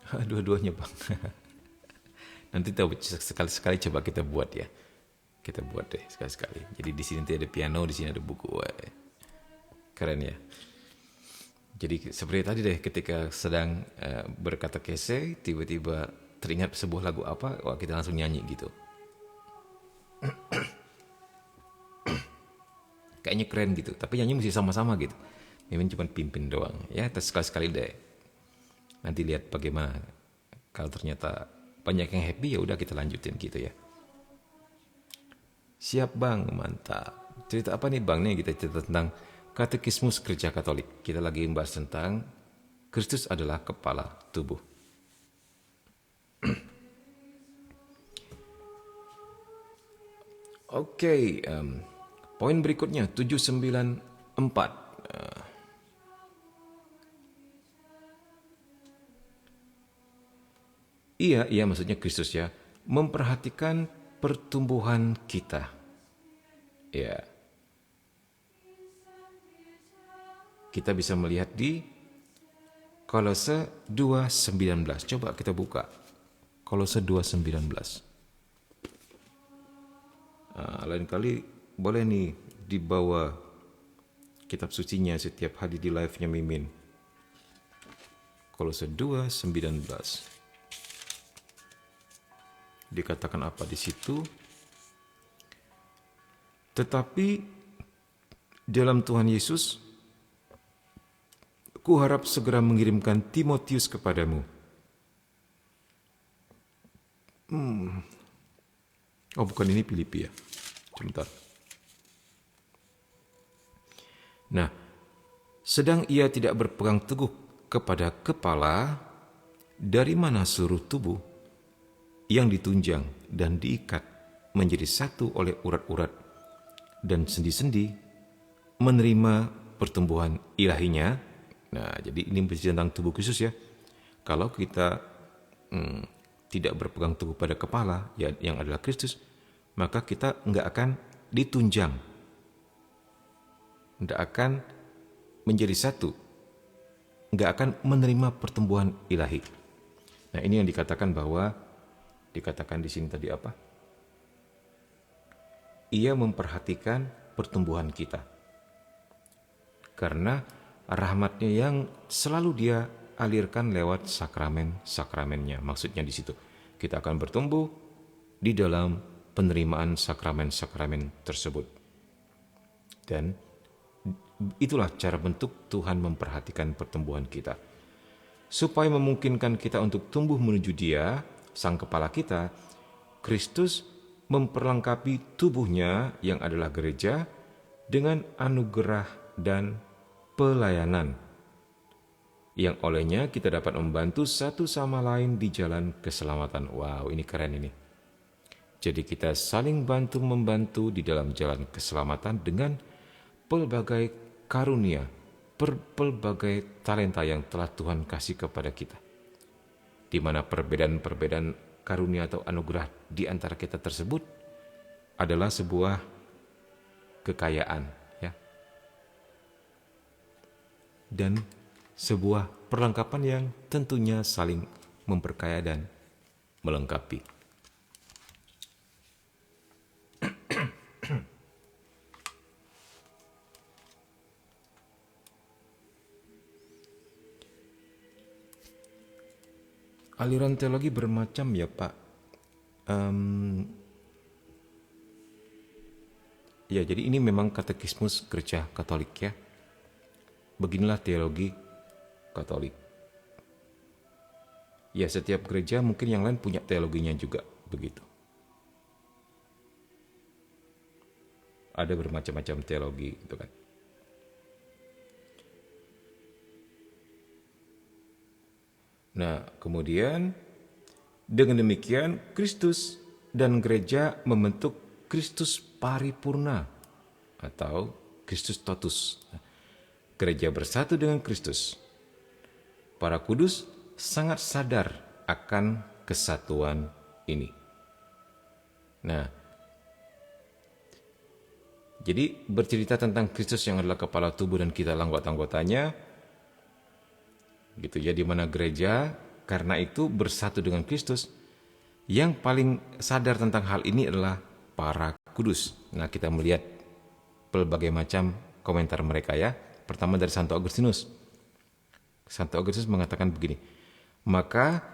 Dua-duanya Bang. Nanti sekali-sekali coba kita buat ya. Kita buat deh sekali-sekali. Jadi di sini ada piano, di sini ada buku. Keren ya. Jadi seperti tadi deh, ketika sedang berkata kese, tiba-tiba teringat sebuah lagu apa, wah kita langsung nyanyi gitu. kayaknya keren gitu, tapi nyanyi mesti sama-sama gitu. Mimin cuma pimpin doang. Ya, sekali-sekali deh. Nanti lihat bagaimana. Kalau ternyata banyak yang happy, ya udah kita lanjutin gitu ya. Siap Bang, mantap. Cerita apa nih Bang? Nih kita cerita tentang Katekismus Gereja Katolik. Kita lagi membahas tentang Kristus adalah kepala tubuh. Oke, poin berikutnya 794. Iya maksudnya Kristus ya, memperhatikan pertumbuhan kita. Ya. Kita bisa melihat di Kolose 2:19. Coba kita buka. Kolose 2:19. Lain kali boleh nih dibawa kitab sucinya setiap hari di live-nya Mimin. Kolose 2:19. Dikatakan apa di situ? Tetapi dalam Tuhan Yesus, ku harap segera mengirimkan Timotius kepadamu. Oh, bukan ini Filipi ya. Sebentar. Nah, sedang ia tidak berpegang teguh kepada kepala, dari mana seluruh tubuh yang ditunjang dan diikat menjadi satu oleh urat-urat dan sendi-sendi menerima pertumbuhan ilahinya. Nah, jadi ini berbicara tentang tubuh Kristus ya. Kalau kita tidak berpegang teguh pada kepala ya, yang adalah Kristus, maka kita nggak akan ditunjang, nggak akan menjadi satu, nggak akan menerima pertumbuhan ilahi. Nah, ini yang dikatakan di sini tadi apa? Ia memperhatikan pertumbuhan kita. Karena rahmatnya yang selalu dia alirkan lewat sakramen-sakramennya. Maksudnya di situ, kita akan bertumbuh di dalam penerimaan sakramen-sakramen tersebut. Dan itulah cara bentuk Tuhan memperhatikan pertumbuhan kita. Supaya memungkinkan kita untuk tumbuh menuju Dia, Sang Kepala kita, Kristus memperlengkapi tubuhnya yang adalah gereja dengan anugerah dan pelayanan, yang olehnya kita dapat membantu satu sama lain di jalan keselamatan. Wow, ini keren ini. Jadi kita saling bantu-membantu di dalam jalan keselamatan dengan pelbagai karunia, pelbagai talenta yang telah Tuhan kasih kepada kita. Di mana perbedaan-perbedaan karunia atau anugerah di antara kita tersebut adalah sebuah kekayaan, ya, dan sebuah perlengkapan yang tentunya saling memperkaya dan melengkapi. Aliran teologi bermacam ya Pak. Ya, jadi ini memang katekismus Gereja Katolik ya. Beginilah teologi Katolik. Ya, setiap gereja mungkin yang lain punya teologinya juga begitu. Ada bermacam-macam teologi gitu kan. Nah, kemudian dengan demikian Kristus dan gereja membentuk Kristus paripurna atau Kristus totus. Gereja bersatu dengan Kristus. Para kudus sangat sadar akan kesatuan ini. Nah, jadi bercerita tentang Kristus yang adalah kepala tubuh dan kita anggota-anggotanya, gitu ya, di mana gereja karena itu bersatu dengan Kristus. Yang paling sadar tentang hal ini adalah para kudus. Nah, kita melihat berbagai macam komentar mereka ya. Pertama dari Santo Agustinus. Santo Agustinus mengatakan begini, maka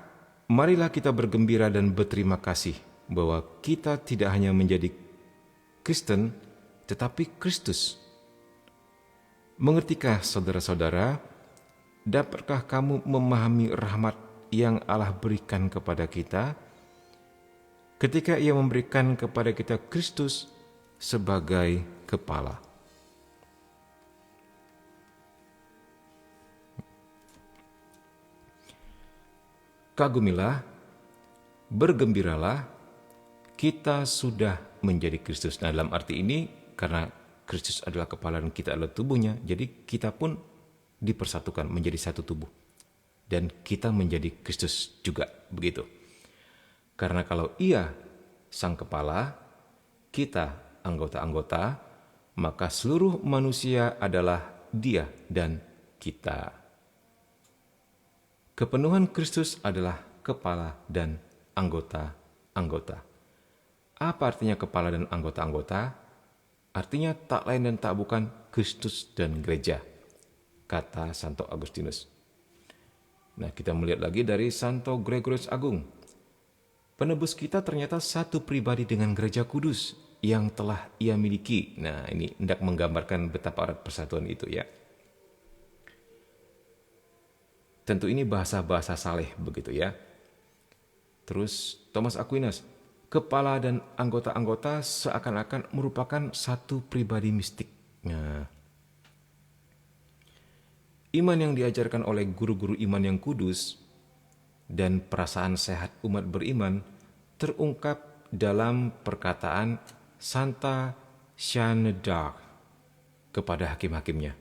marilah kita bergembira dan berterima kasih bahwa kita tidak hanya menjadi Kristen, tetapi Kristus Mengertikah saudara-saudara, dapatkah kamu memahami rahmat yang Allah berikan kepada kita ketika Ia memberikan kepada kita Kristus sebagai kepala? Kagumilah, bergembiralah, kita sudah menjadi Kristus. Nah, dalam arti ini, karena Kristus adalah kepala dan kita adalah tubuhnya, jadi kita pun dipersatukan menjadi satu tubuh. Dan kita menjadi Kristus juga, begitu. Karena kalau Ia sang kepala, kita anggota-anggota, maka seluruh manusia adalah Dia dan kita. Kepenuhan Kristus adalah kepala dan anggota-anggota. Apa artinya kepala dan anggota-anggota? Artinya tak lain dan tak bukan Kristus dan gereja, kata Santo Agustinus. Nah, kita melihat lagi dari Santo Gregorius Agung. Penebus kita ternyata satu pribadi dengan gereja kudus yang telah ia miliki. Nah, ini hendak menggambarkan betapa erat persatuan itu ya. Tentu ini bahasa-bahasa saleh begitu ya. Terus Thomas Aquinas, kepala dan anggota-anggota seakan-akan merupakan satu pribadi mistik. Nah, iman yang diajarkan oleh guru-guru iman yang kudus dan perasaan sehat umat beriman terungkap dalam perkataan Santa Jeanne d'Arc kepada hakim-hakimnya.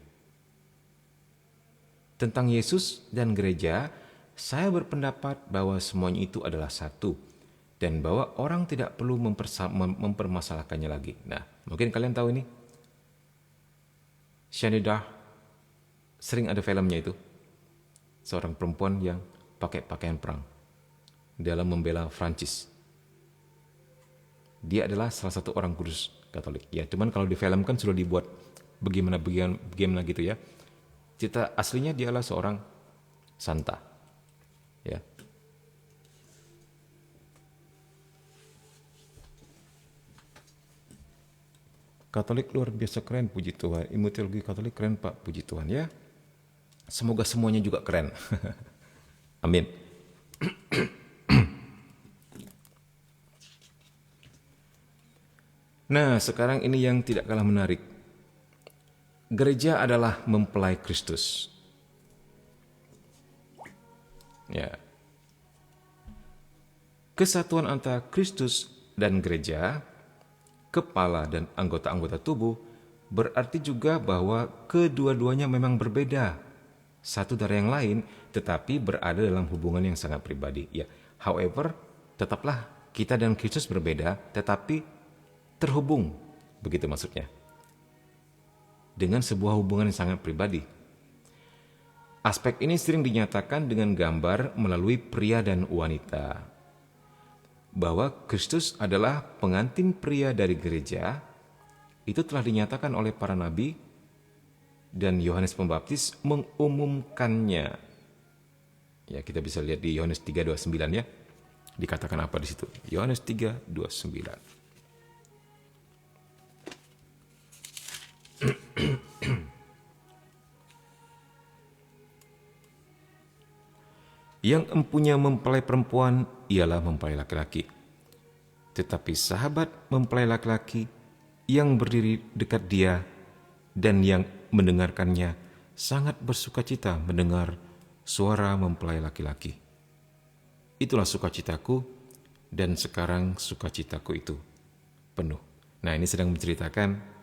Tentang Yesus dan gereja, saya berpendapat bahwa semuanya itu adalah satu dan bahwa orang tidak perlu mempermasalahkannya lagi. Nah, mungkin kalian tahu ini. Jeanne d'Arc, sering ada filmnya itu. Seorang perempuan yang pakai pakaian perang dalam membela Prancis. Dia adalah salah satu orang kudus Katolik. Ya, cuman kalau di film kan sudah dibuat bagaimana gitu ya. Cerita aslinya dialah seorang santa. Ya. Katolik luar biasa keren, puji Tuhan. Ilmu teologi Katolik keren, Pak, puji Tuhan ya. Semoga semuanya juga keren. Amin. Nah, sekarang ini yang tidak kalah menarik. Gereja adalah mempelai Kristus. Ya. Kesatuan antara Kristus dan gereja, kepala dan anggota-anggota tubuh, berarti juga bahwa kedua-duanya memang berbeda. Satu dari yang lain, tetapi berada dalam hubungan yang sangat pribadi. Ya, however, tetaplah kita dan Kristus berbeda, tetapi terhubung. Begitu maksudnya. Dengan sebuah hubungan yang sangat pribadi. Aspek ini sering dinyatakan dengan gambar melalui pria dan wanita. Bahwa Kristus adalah pengantin pria dari gereja, itu telah dinyatakan oleh para nabi dan Yohanes Pembaptis mengumumkannya. Ya, kita bisa lihat di Yohanes 3:29 ya. Dikatakan apa di situ? Yohanes 3:29. Yang empunya mempelai perempuan ialah mempelai laki-laki. Tetapi sahabat mempelai laki-laki yang berdiri dekat dia dan yang mendengarkannya sangat bersukacita mendengar suara mempelai laki-laki. Itulah sukacitaku, dan sekarang sukacitaku itu penuh. Nah, ini sedang menceritakan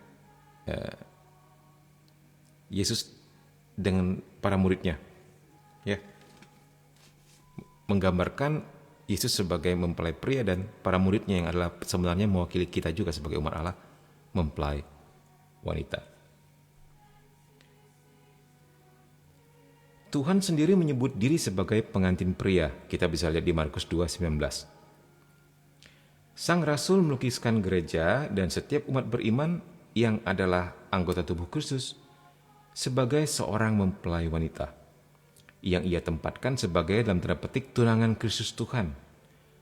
Yesus dengan para muridnya, ya, menggambarkan Yesus sebagai mempelai pria dan para muridnya yang adalah sebenarnya mewakili kita juga sebagai umat Allah, mempelai wanita. Tuhan sendiri menyebut diri sebagai pengantin pria. Kita bisa lihat di Markus 2:19. Sang Rasul melukiskan gereja dan setiap umat beriman yang adalah anggota tubuh Kristus sebagai seorang mempelai wanita yang ia tempatkan sebagai dalam tanda petik tunangan Kristus Tuhan,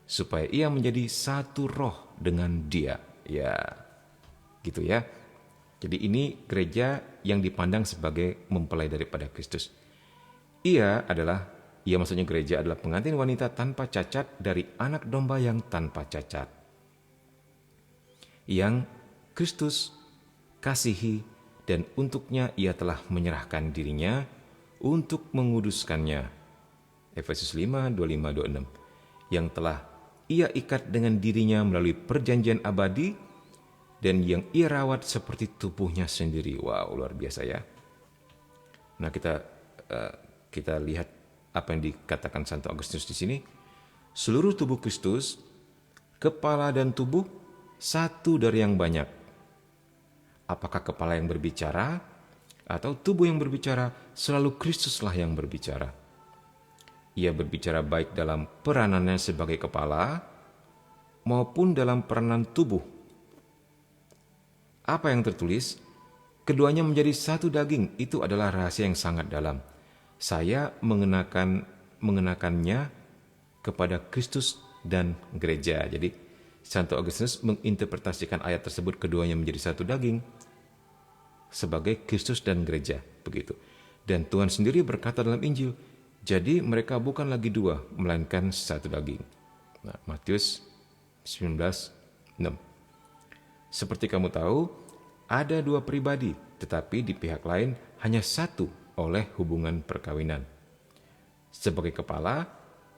supaya ia menjadi satu roh dengan Dia. Ya, gitu ya. Jadi ini gereja yang dipandang sebagai mempelai daripada Kristus. Ia maksudnya gereja adalah pengantin wanita tanpa cacat dari anak domba yang tanpa cacat, yang Kristus kasihi, dan untuknya ia telah menyerahkan dirinya untuk menguduskannya. Efesus 5, 25, 26. Yang telah ia ikat dengan dirinya melalui perjanjian abadi dan yang ia rawat seperti tubuhnya sendiri. Wow, luar biasa ya. Nah, kita lihat apa yang dikatakan Santo Agustinus di sini. Seluruh tubuh Kristus, kepala dan tubuh, satu dari yang banyak. Apakah kepala yang berbicara atau tubuh yang berbicara? Selalu Kristuslah yang berbicara. Ia berbicara baik dalam peranannya sebagai kepala maupun dalam peranan tubuh. Apa yang tertulis? Keduanya menjadi satu daging. Itu adalah rahasia yang sangat dalam. Saya mengenakannya kepada Kristus dan gereja. Jadi Santo Agustinus menginterpretasikan ayat tersebut, keduanya menjadi satu daging, sebagai Kristus dan gereja, begitu. Dan Tuhan sendiri berkata dalam Injil, jadi mereka bukan lagi dua, melainkan satu daging. Nah, Matius 19:6. Seperti kamu tahu, ada dua pribadi, tetapi di pihak lain hanya satu oleh hubungan perkawinan. Sebagai kepala,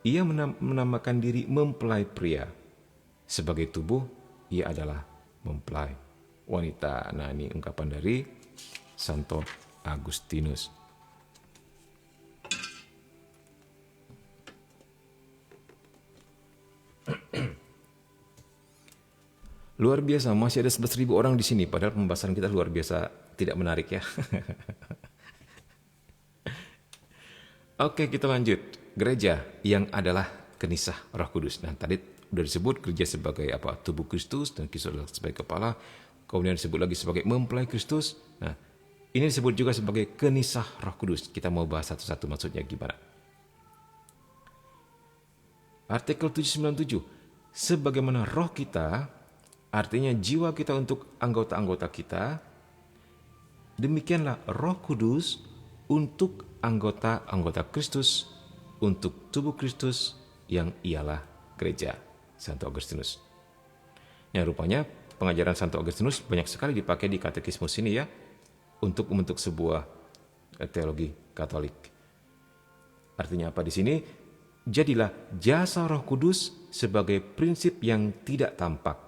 ia menamakan diri mempelai pria. Sebagai tubuh, ia adalah mempelai wanita. Nah, ini ungkapan dari Santo Agustinus. Luar biasa, masih ada 11.000 orang di sini, padahal pembahasan kita luar biasa tidak menarik ya. Oke, kita lanjut. Gereja yang adalah kenisah Roh Kudus. Nah, tadi sudah disebut gereja sebagai apa? Tubuh Kristus, dan Kristus adalah sebagai kepala. Kemudian disebut lagi sebagai mempelai Kristus. Nah, ini disebut juga sebagai kenisah Roh Kudus. Kita mau bahas satu-satu maksudnya gimana. Artikel 797. Sebagaimana roh kita, artinya jiwa kita untuk anggota-anggota kita, demikianlah Roh Kudus untuk anggota-anggota Kristus, untuk tubuh Kristus yang ialah gereja. Santo Agustinus. Ya, rupanya pengajaran Santo Agustinus banyak sekali dipakai di katekismus ini ya, untuk membentuk sebuah teologi Katolik. Artinya apa di sini? Jadilah jasa Roh Kudus sebagai prinsip yang tidak tampak,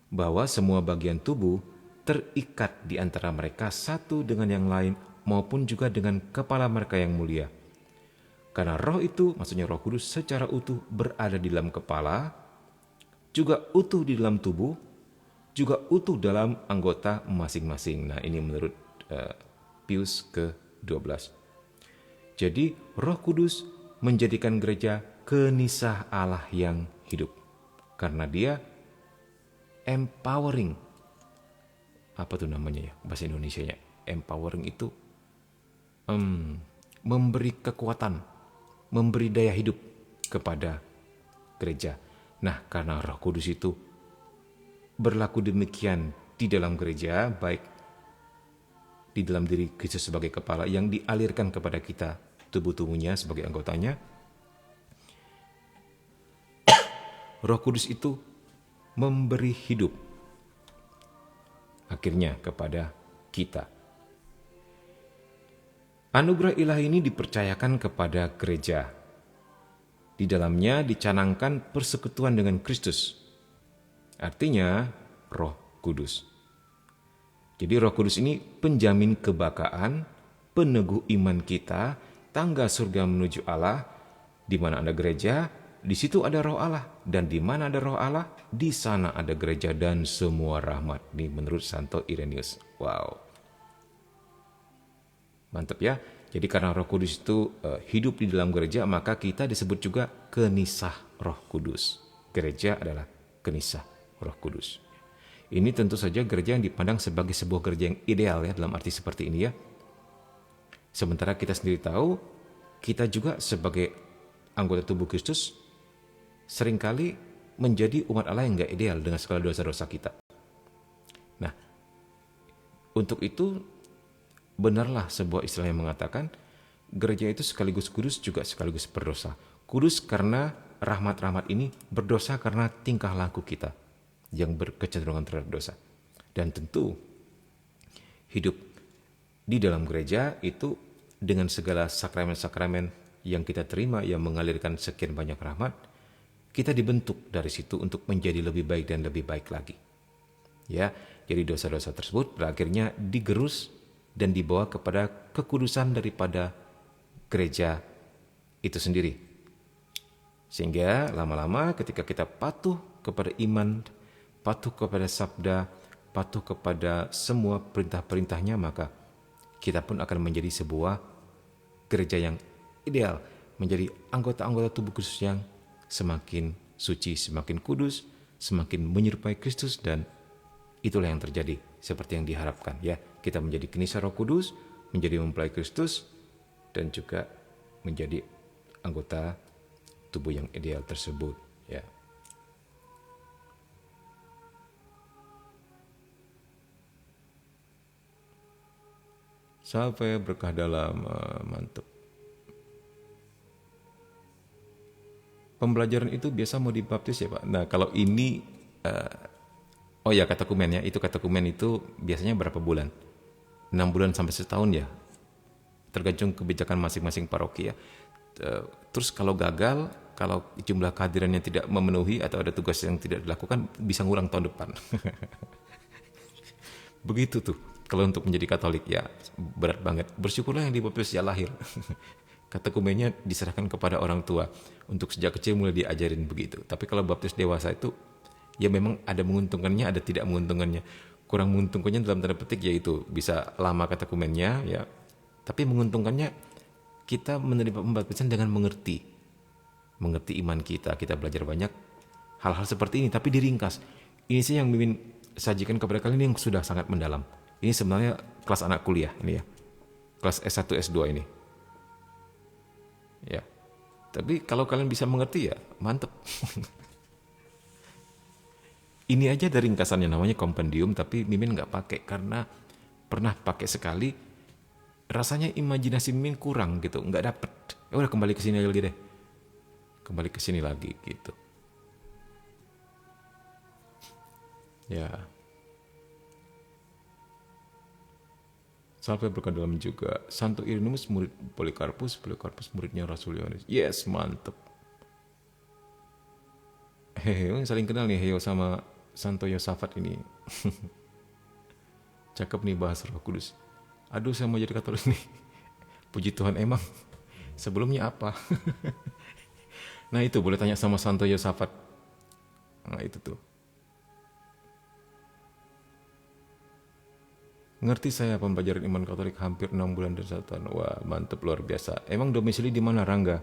bahwa semua bagian tubuh terikat di antara mereka satu dengan yang lain, maupun juga dengan kepala mereka yang mulia. Karena roh itu, maksudnya Roh Kudus, secara utuh berada di dalam kepala, juga utuh di dalam tubuh, juga utuh dalam anggota masing-masing. Nah, ini menurut Pius ke-12. Jadi Roh Kudus menjadikan gereja kenisah Allah yang hidup, karena dia empowering. Apa tuh namanya ya bahasa Indonesianya? Empowering itu memberi kekuatan, memberi daya hidup kepada gereja. Nah, karena Roh Kudus itu berlaku demikian di dalam gereja, baik di dalam diri Kristus sebagai kepala yang dialirkan kepada kita, tubuh-tubuhnya sebagai anggotanya, Roh Kudus itu memberi hidup akhirnya kepada kita. Anugerah ilahi ini dipercayakan kepada gereja. Di dalamnya dicanangkan persekutuan dengan Kristus. Artinya Roh Kudus. Jadi Roh Kudus ini penjamin kebakaan, peneguh iman kita, tangga surga menuju Allah. Di mana ada gereja, di situ ada Roh Allah, dan di mana ada Roh Allah, di sana ada gereja dan semua rahmat. Ini menurut Santo Irenaeus. Wow. Mantap ya. Jadi karena Roh Kudus itu hidup di dalam gereja, maka kita disebut juga kenisah Roh Kudus. Gereja adalah kenisah Roh Kudus. Ini tentu saja gereja yang dipandang sebagai sebuah gereja yang ideal ya, dalam arti seperti ini ya. Sementara kita sendiri tahu, kita juga sebagai anggota tubuh Kristus seringkali menjadi umat Allah yang gak ideal dengan segala dosa-dosa kita. Nah, Untuk itu, benarlah sebuah istilah yang mengatakan, gereja itu sekaligus kudus juga sekaligus berdosa. Kudus karena rahmat-rahmat ini, berdosa karena tingkah laku kita yang berkecenderungan terhadap dosa. Dan tentu, hidup di dalam gereja itu dengan segala sakramen-sakramen yang kita terima yang mengalirkan sekian banyak rahmat, kita dibentuk dari situ untuk menjadi lebih baik dan lebih baik lagi. Ya, jadi dosa-dosa tersebut berakhirnya digerus dan dibawa kepada kekudusan daripada gereja itu sendiri. Sehingga lama-lama ketika kita patuh kepada iman, patuh kepada sabda, patuh kepada semua perintah-perintahnya, maka kita pun akan menjadi sebuah gereja yang ideal, menjadi anggota-anggota tubuh Kristus yang semakin suci, semakin kudus, semakin menyerupai Kristus, dan itulah yang terjadi seperti yang diharapkan, ya. Kita menjadi Knisah Roh Kudus, menjadi mempelai Kristus, dan juga menjadi anggota tubuh yang ideal tersebut, ya. Sampai berkah dalam, mantap. Pembelajaran itu biasa mau dibaptis ya Pak. Nah kalau ini, oh ya katekumén ya, itu katekumén itu biasanya berapa bulan? 6 bulan sampai setahun ya, tergantung kebijakan masing-masing paroki ya. Terus kalau gagal, kalau jumlah kehadirannya tidak memenuhi atau ada tugas yang tidak dilakukan, bisa ngulang tahun depan. Begitu tuh, kalau untuk menjadi Katolik ya berat banget. Bersyukurlah yang dibaptis ya lahir. Katekumennya diserahkan kepada orang tua, untuk sejak kecil mulai diajarin begitu. Tapi kalau baptis dewasa itu, ya memang ada menguntungkannya, ada tidak menguntungkannya. Kurang menguntungkannya dalam tanda petik yaitu bisa lama katekumennya ya. Tapi menguntungkannya kita menerima pembaptisan dengan mengerti iman kita. Kita belajar banyak hal-hal seperti ini, tapi diringkas. Ini sih yang Mimin sajikan kepada kalian yang sudah sangat mendalam. Ini sebenarnya kelas anak kuliah ini ya, kelas S1 S2 ini. Ya, tapi kalau kalian bisa mengerti ya mantep. Ini aja dari ringkasannya, namanya kompendium, tapi Mimin nggak pakai karena pernah pakai sekali. Rasanya imajinasi Mimin kurang gitu, nggak dapet. Ya udah kembali ke sini lagi deh, kembali ke sini lagi gitu. Ya. Sampai berkah dalam juga. Santo Irenaeus murid Polikarpus, Polikarpus muridnya Rasul Yohanes. Yes, mantep. Hehe, saling kenal nih Heo sama Santo Yosafat ini. Cakep nih bahas Roh Kudus. Aduh, saya mau jadi Katolik nih. Puji Tuhan, emang sebelumnya apa? Nah itu boleh tanya sama Santo Yosafat. Nah itu tuh. Ngerti saya pembelajaran iman Katolik hampir 6 bulan dan 1 tahun. Wah mantep, luar biasa. Emang domisili di mana Rangga?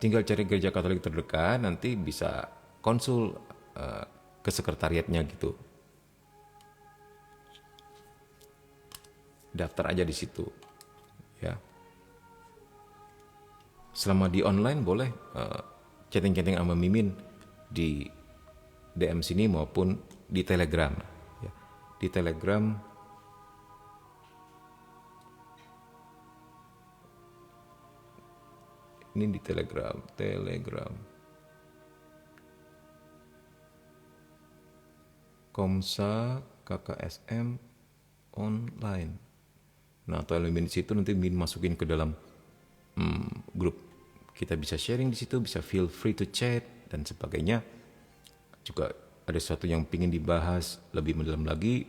Tinggal cari gereja Katolik terdekat, nanti bisa konsul ke sekretariatnya gitu. Daftar aja di situ. Ya. Selama di online boleh chatting-chatting sama Mimin di DM sini maupun di Telegram. Ya. Di Telegram ini di Telegram Komsa KKSM online. Nah, atau Mimin di situ nanti Mimin masukin ke dalam grup. Kita bisa sharing di situ, bisa feel free to chat dan sebagainya. Juga ada sesuatu yang pingin dibahas lebih mendalam lagi,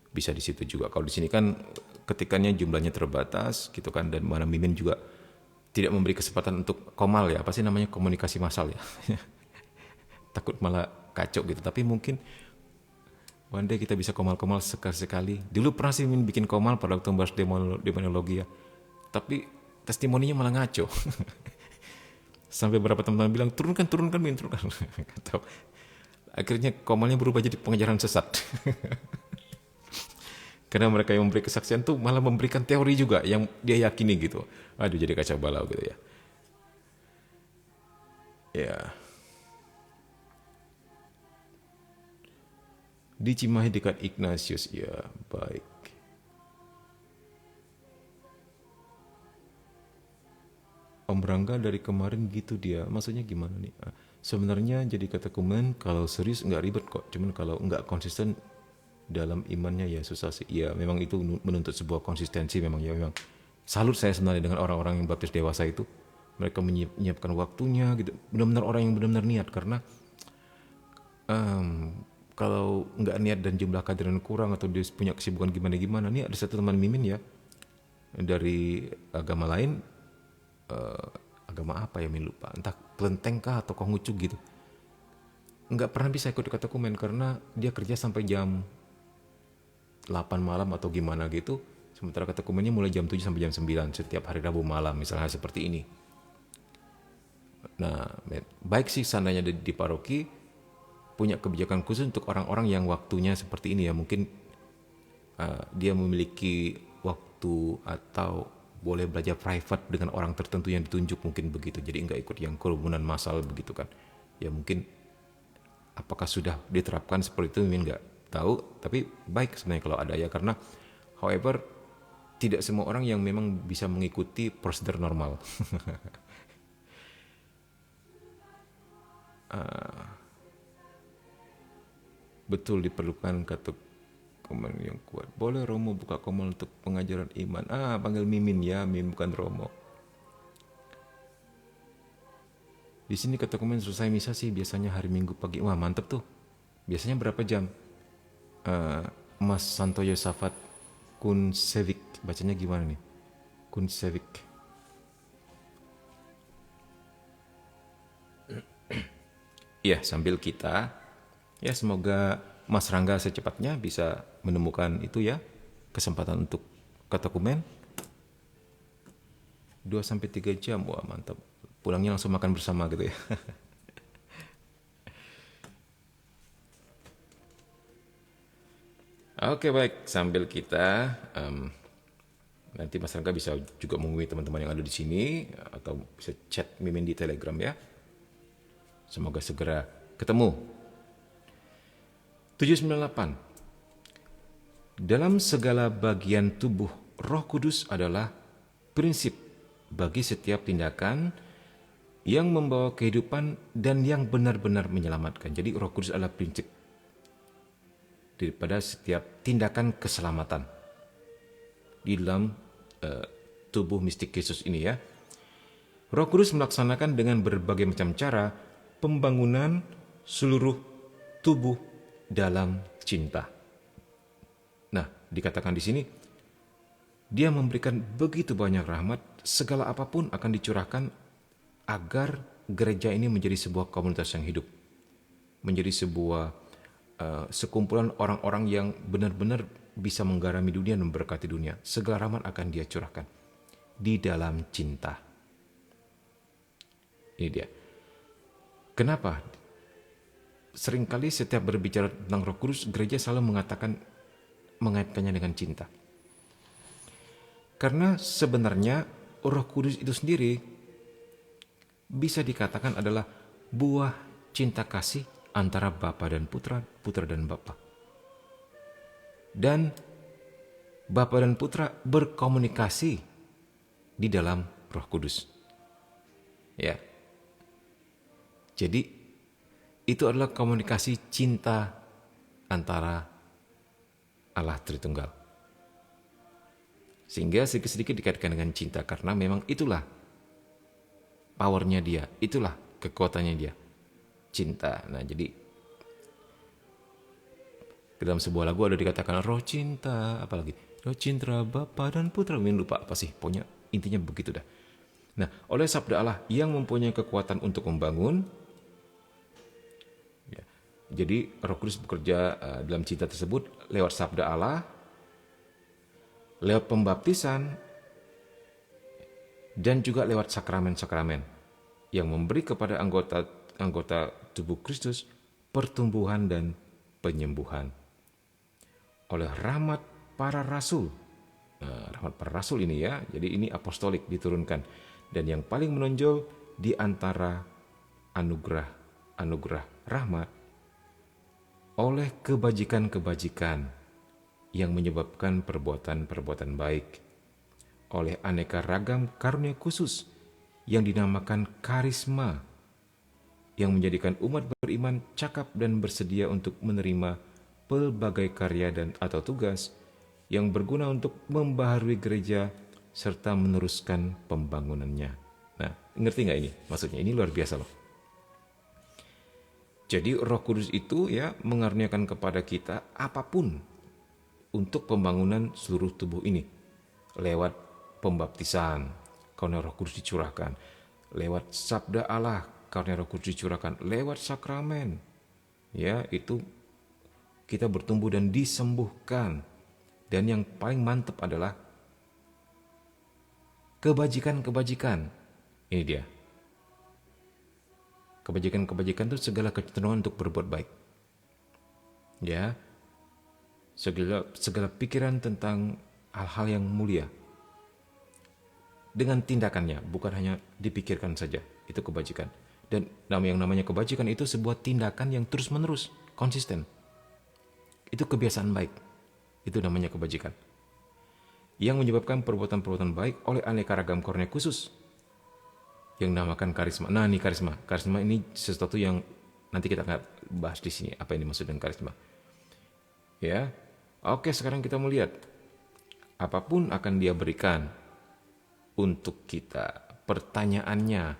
bisa di situ juga. Kalau di sini kan ketikannya jumlahnya terbatas gitu kan, dan mana Mimin juga tidak memberi kesempatan untuk komal ya, apa sih namanya, komunikasi massal ya. Takut malah kacau gitu. Tapi mungkin one day kita bisa komal-komal sekali-sekali. Dulu pernah sih Mimin bikin komal pada waktu membahas demonologi ya. Tapi testimoninya malah ngaco. Sampai beberapa teman-teman bilang, turunkan Mimin, turunkan. Akhirnya komalnya berubah jadi pengajaran sesat. Karena mereka yang memberi kesaksian tuh malah memberikan teori juga yang dia yakini gitu. Aduh, jadi kacau balau gitu ya. Ya. Di Cimahi dekat Ignatius, ya baik. Om Rangga dari kemarin gitu dia, maksudnya gimana nih? Sebenarnya jadi katekumenen kalau serius nggak ribet kok, cuman kalau nggak konsisten dalam imannya ya susah sih. Ya memang itu menuntut sebuah konsistensi memang ya memang. Salut saya sebenarnya dengan orang-orang yang baptis dewasa itu. Mereka menyiapkan waktunya gitu. Benar-benar orang yang benar-benar niat karena kalau nggak niat dan jumlah kaderan kurang atau dia punya kesibukan gimana-gimana, nih ada satu teman Mimin ya dari agama lain, agama apa ya Min lupa, entah Kelenteng kah atau Konghucu gitu, nggak pernah bisa ikut katekumen karena dia kerja sampai jam 8 malam atau gimana gitu, sementara katekumennya mulai jam 7 sampai jam 9 setiap hari Rabu malam misalnya seperti ini. Nah baik sih seandainya di paroki punya kebijakan khusus untuk orang-orang yang waktunya seperti ini ya, mungkin dia memiliki waktu atau boleh belajar private dengan orang tertentu yang ditunjuk mungkin begitu, jadi nggak ikut yang kerumunan massal begitu kan ya. Mungkin apakah sudah diterapkan seperti itu Mimin nggak tahu, tapi baik sebenarnya kalau ada ya, karena however tidak semua orang yang memang bisa mengikuti prosedur normal. Betul diperlukan katekumen yang kuat. Boleh Romo buka komal untuk pengajaran iman. Panggil Mimin ya, Mim bukan Romo. Di sini katekumen selesai misa sih biasanya hari Minggu pagi. Wah mantep tuh. Biasanya berapa jam? Mas Santo Yosafat Kunsevik, bacanya gimana nih? Kunsevik. Iya, sambil kita ya semoga Mas Rangga secepatnya bisa menemukan itu ya, kesempatan untuk katekumen 2-3 jam. Wah mantap, pulangnya langsung makan bersama gitu ya. Oke baik, sambil kita nanti Mas Rangga bisa juga menghubungi teman-teman yang ada di sini atau bisa chat Mimin di Telegram ya. Semoga segera ketemu. 798. Dalam segala bagian tubuh, Roh Kudus adalah prinsip bagi setiap tindakan yang membawa kehidupan dan yang benar-benar menyelamatkan. Jadi Roh Kudus adalah prinsip daripada setiap tindakan keselamatan di dalam tubuh mistik Yesus ini ya. Roh Kudus melaksanakan dengan berbagai macam cara pembangunan seluruh tubuh dalam cinta. Nah, dikatakan di sini, dia memberikan begitu banyak rahmat, segala apapun akan dicurahkan agar gereja ini menjadi sebuah komunitas yang hidup. Menjadi sebuah sekumpulan orang-orang yang benar-benar bisa menggarami dunia dan memberkati dunia. Segala rahmat akan dia curahkan di dalam cinta. Ini dia. Kenapa? Seringkali setiap berbicara tentang Roh Kudus, gereja selalu mengaitkannya dengan cinta. Karena sebenarnya Roh Kudus itu sendiri bisa dikatakan adalah buah cinta kasih antara Bapa dan Putra, Putra dan Bapa. Dan Bapa dan Putra berkomunikasi di dalam Roh Kudus. Ya. Jadi itu adalah komunikasi cinta antara Allah Tritunggal. Sehingga sedikit-sedikit dikaitkan dengan cinta karena memang itulah powernya dia, itulah kekuatannya dia, cinta. Nah jadi dalam sebuah lagu ada dikatakan roh cinta, apalagi roh cinta Bapa dan Putra, lupa apa sih, pokoknya intinya begitu dah. Nah oleh sabda Allah yang mempunyai kekuatan untuk membangun. Jadi Roh Kudus bekerja dalam cinta tersebut lewat sabda Allah, lewat pembaptisan, dan juga lewat sakramen-sakramen yang memberi kepada anggota tubuh Kristus pertumbuhan dan penyembuhan. Oleh rahmat para rasul. Rahmat para rasul ini ya, jadi ini apostolik diturunkan. Dan yang paling menonjol di antara anugerah rahmat oleh kebajikan-kebajikan yang menyebabkan perbuatan-perbuatan baik, oleh aneka ragam karunia khusus yang dinamakan karisma, yang menjadikan umat beriman cakap dan bersedia untuk menerima pelbagai karya dan atau tugas yang berguna untuk membaharui gereja serta meneruskan pembangunannya. Nah, ngerti nggak ini? Maksudnya ini luar biasa loh. Jadi Roh Kudus itu ya mengaruniakan kepada kita apapun untuk pembangunan seluruh tubuh ini. Lewat pembaptisan, karena Roh Kudus dicurahkan. Lewat sabda Allah, karena Roh Kudus dicurahkan. Lewat sakramen, ya itu kita bertumbuh dan disembuhkan. Dan yang paling mantap adalah kebajikan-kebajikan. Ini dia. Kebajikan-kebajikan itu segala kecenderungan untuk berbuat baik. Ya. Segala pikiran tentang hal-hal yang mulia. Dengan tindakannya, bukan hanya dipikirkan saja. Itu kebajikan. Dan yang namanya kebajikan itu sebuah tindakan yang terus-menerus, konsisten. Itu kebiasaan baik. Itu namanya kebajikan. Yang menyebabkan perbuatan-perbuatan baik oleh aneka ragam karunia khusus yang dinamakan karisma. Nah, ini karisma. Karisma ini sesuatu yang nanti kita akan bahas di sini apa yang dimaksud dengan karisma. Ya. Oke, sekarang kita melihat apapun akan Dia berikan untuk kita. Pertanyaannya,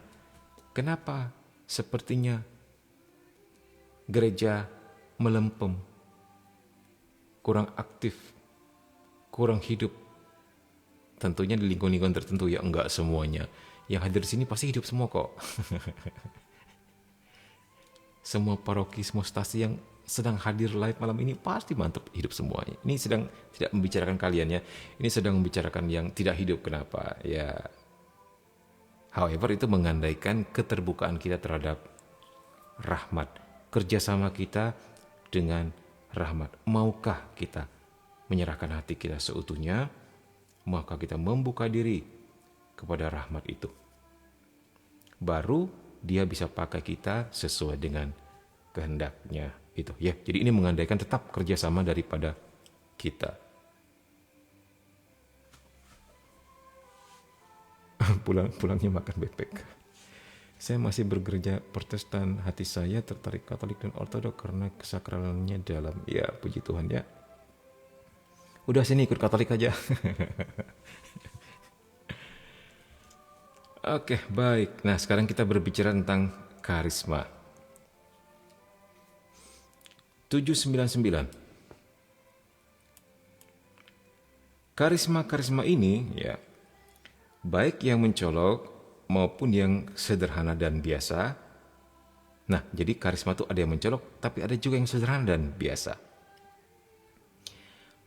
kenapa sepertinya gereja melempem, kurang aktif, kurang hidup? Tentunya di lingkungan tertentu ya, enggak semuanya. Yang hadir di sini pasti hidup semua kok. Semua paroki, semua stasi yang sedang hadir live malam ini pasti mantap hidup semuanya. Ini sedang tidak membicarakan kalian ya. Ini sedang membicarakan yang tidak hidup. Kenapa? Ya. However, itu mengandaikan keterbukaan kita terhadap rahmat. Kerjasama kita dengan rahmat. Maukah kita menyerahkan hati kita seutuhnya? Maka kita membuka diri kepada rahmat itu. Baru Dia bisa pakai kita sesuai dengan kehendaknya itu ya. Jadi ini mengandaikan tetap kerjasama daripada kita. Pulangnya makan bebek. Saya masih bergereja Protestan, hati saya tertarik Katolik dan Ortodok karena kesakralannya dalam. Ya, puji Tuhan ya. Udah sini ikut Katolik aja. Oke, baik. Nah, sekarang kita berbicara tentang karisma. 799. Karisma-karisma ini ya, baik yang mencolok maupun yang sederhana dan biasa. Nah, jadi karisma itu ada yang mencolok, tapi ada juga yang sederhana dan biasa.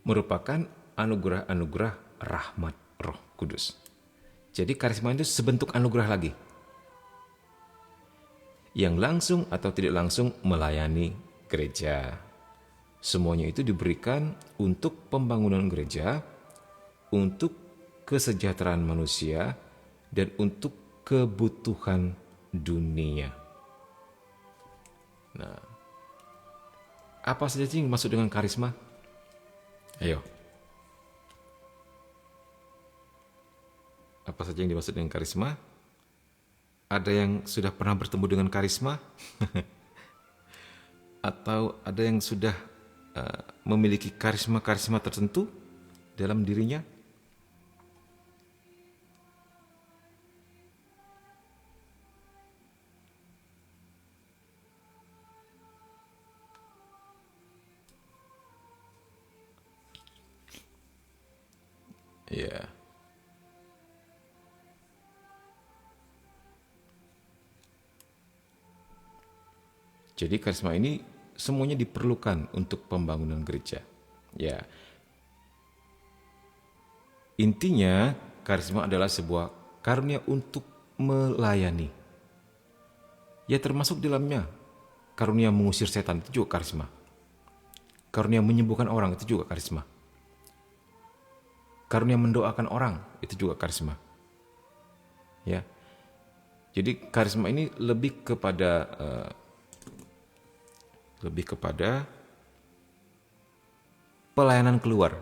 Merupakan anugerah-anugerah rahmat Roh Kudus. Jadi karisma itu sebentuk anugerah lagi. Yang langsung atau tidak langsung melayani gereja. Semuanya itu diberikan untuk pembangunan gereja, untuk kesejahteraan manusia, dan untuk kebutuhan dunia. Nah, apa saja sih yang masuk dengan karisma? Ayo. Apa saja yang dimaksud dengan karisma? Ada yang sudah pernah bertemu dengan karisma? Atau ada yang sudah memiliki karisma-karisma tertentu dalam dirinya? Ya. Jadi karisma ini semuanya diperlukan untuk pembangunan gereja. Ya. Intinya karisma adalah sebuah karunia untuk melayani. Ya termasuk dalamnya karunia mengusir setan itu juga karisma. Karunia menyembuhkan orang itu juga karisma. Karunia mendoakan orang itu juga karisma. Ya. Jadi karisma ini lebih kepada pelayanan keluar,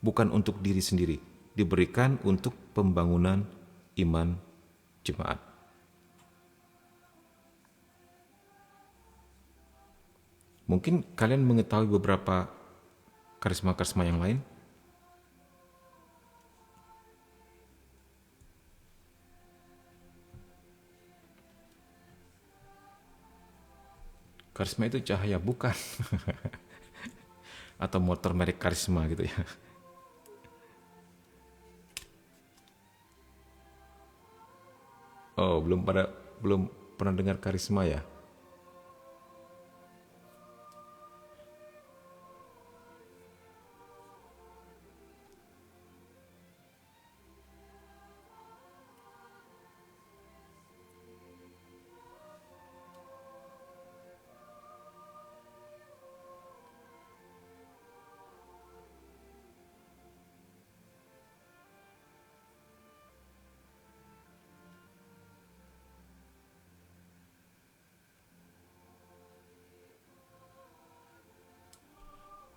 bukan untuk diri sendiri, diberikan untuk pembangunan iman jemaat. Mungkin kalian mengetahui beberapa karisma-karisma yang lain. Karisma itu cahaya, bukan? Atau motor merek karisma gitu ya. Oh, belum pernah dengar karisma ya?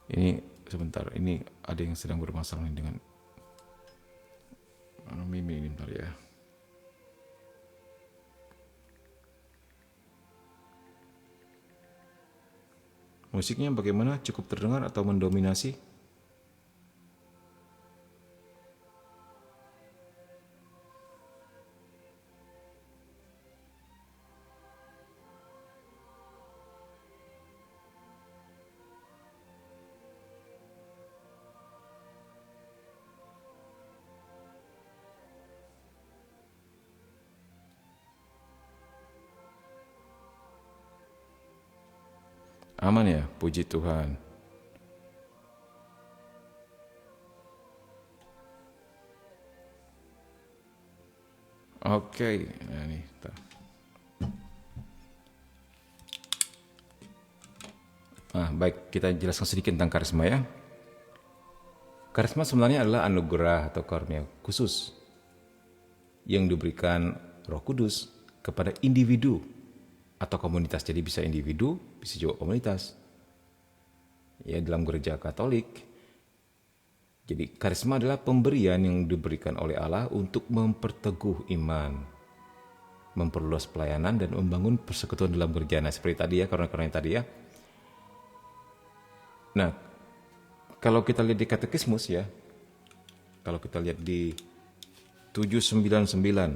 Ini sebentar, ini ada yang sedang bermasalah nih dengan Mimi ini, bentar ya. Musiknya bagaimana? Cukup terdengar atau mendominasi? Aman ya, puji Tuhan. Oke, nah ini. Baik, kita jelaskan sedikit tentang karisma ya. Karisma sebenarnya adalah anugerah atau karunia khusus yang diberikan Roh Kudus kepada individu atau komunitas. Jadi bisa individu, bisa juga komunitas. Ya, dalam gereja Katolik. Jadi karisma adalah pemberian yang diberikan oleh Allah untuk memperteguh iman, memperluas pelayanan dan membangun persekutuan dalam gereja. Nah, seperti tadi ya, karena yang tadi ya. Nah, kalau kita lihat di katekismus ya, kalau kita lihat di 799,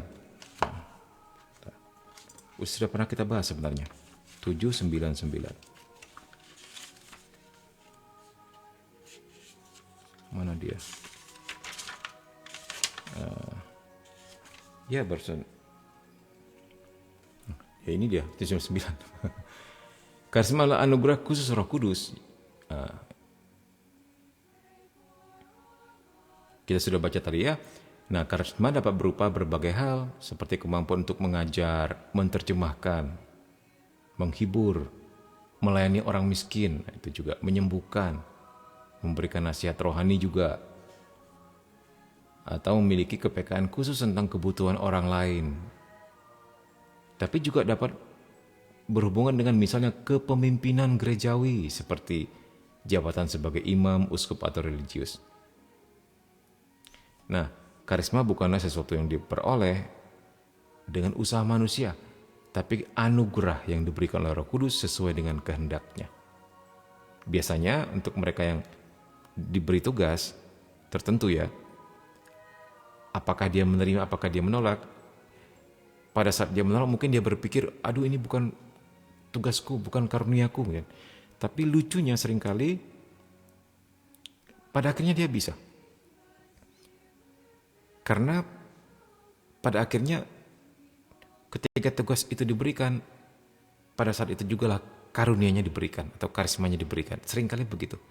sudah pernah kita bahas sebenarnya. 799. Mana dia? Ya, barusan. Ya ini dia, 799. Karisma adalah anugerah khusus Roh Kudus. Kita sudah baca tadi ya. Nah, karisma dapat berupa berbagai hal, seperti kemampuan untuk mengajar, menerjemahkan, menghibur, melayani orang miskin, itu juga menyembuhkan, memberikan nasihat rohani juga, atau memiliki kepekaan khusus tentang kebutuhan orang lain. Tapi juga dapat berhubungan dengan misalnya kepemimpinan gerejawi, seperti jabatan sebagai imam, uskup, atau religius. Nah, karisma bukanlah sesuatu yang diperoleh dengan usaha manusia, tapi anugerah yang diberikan oleh Roh Kudus sesuai dengan kehendaknya. Biasanya untuk mereka yang diberi tugas tertentu ya, apakah dia menerima, apakah dia menolak. Pada saat dia menolak mungkin dia berpikir, aduh ini bukan tugasku, bukan karuniaku. Ya. Tapi lucunya seringkali pada akhirnya dia bisa. Karena pada akhirnya ketika tugas itu diberikan, pada saat itu juga lah karunianya diberikan atau karismanya diberikan. Seringkali begitu.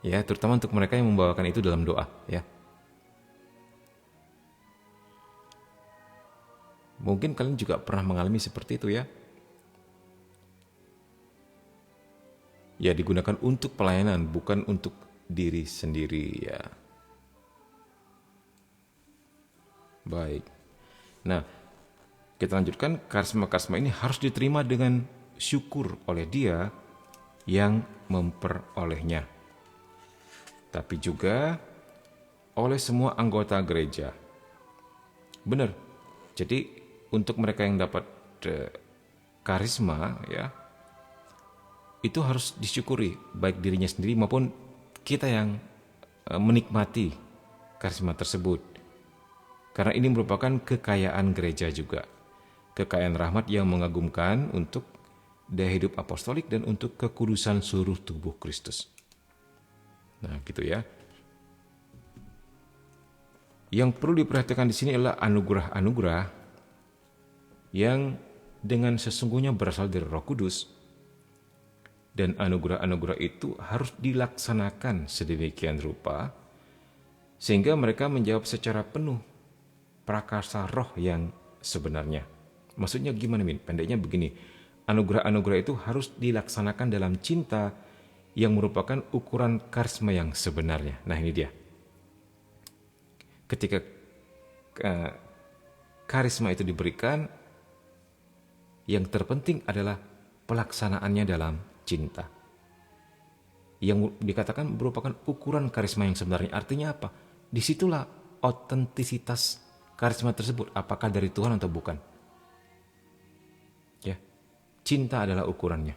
Ya, terutama untuk mereka yang membawakan itu dalam doa, ya. Mungkin kalian juga pernah mengalami seperti itu ya. Ya, digunakan untuk pelayanan, bukan untuk diri sendiri ya. Baik. Nah, kita lanjutkan. Karisma-karisma ini harus diterima dengan syukur oleh dia yang memperolehnya, tapi juga oleh semua anggota gereja. Benar. Jadi untuk mereka yang dapat karisma, ya, itu harus disyukuri, baik dirinya sendiri maupun kita yang menikmati karisma tersebut. Karena ini merupakan kekayaan gereja juga. Kekayaan rahmat yang mengagumkan untuk daya hidup apostolik dan untuk kekudusan seluruh tubuh Kristus. Nah, gitu ya. Yang perlu diperhatikan di sini adalah anugerah-anugerah yang dengan sesungguhnya berasal dari Roh Kudus, dan anugerah-anugerah itu harus dilaksanakan sedemikian rupa sehingga mereka menjawab secara penuh prakarsa roh yang sebenarnya. Maksudnya gimana, Min? Pendeknya begini, anugerah-anugerah itu harus dilaksanakan dalam cinta yang merupakan ukuran karisma yang sebenarnya. Nah, ini dia. Ketika karisma itu diberikan, yang terpenting adalah pelaksanaannya dalam cinta. Yang dikatakan merupakan ukuran karisma yang sebenarnya. Artinya apa? Disitulah otentisitas karisma tersebut, apakah dari Tuhan atau bukan. Ya, cinta adalah ukurannya.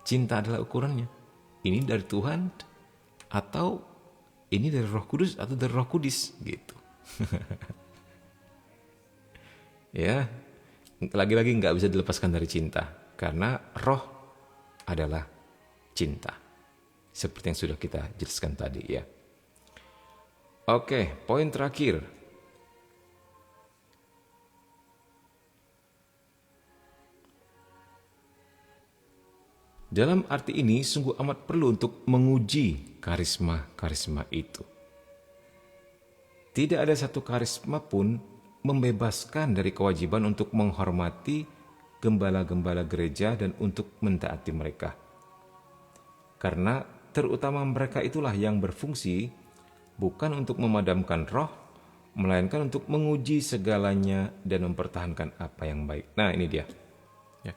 Cinta adalah ukurannya. Ini dari Tuhan atau ini dari Roh Kudus atau dari Roh Kudus gitu. Ya, lagi-lagi nggak bisa dilepaskan dari cinta karena roh adalah cinta. Seperti yang sudah kita jelaskan tadi, ya. Oke, poin terakhir. Dalam arti ini sungguh amat perlu untuk menguji karisma-karisma itu. Tidak ada satu karisma pun membebaskan dari kewajiban untuk menghormati gembala-gembala gereja dan untuk mentaati mereka. Karena terutama mereka itulah yang berfungsi bukan untuk memadamkan roh, melainkan untuk menguji segalanya dan mempertahankan apa yang baik. Nah, ini dia. Ya.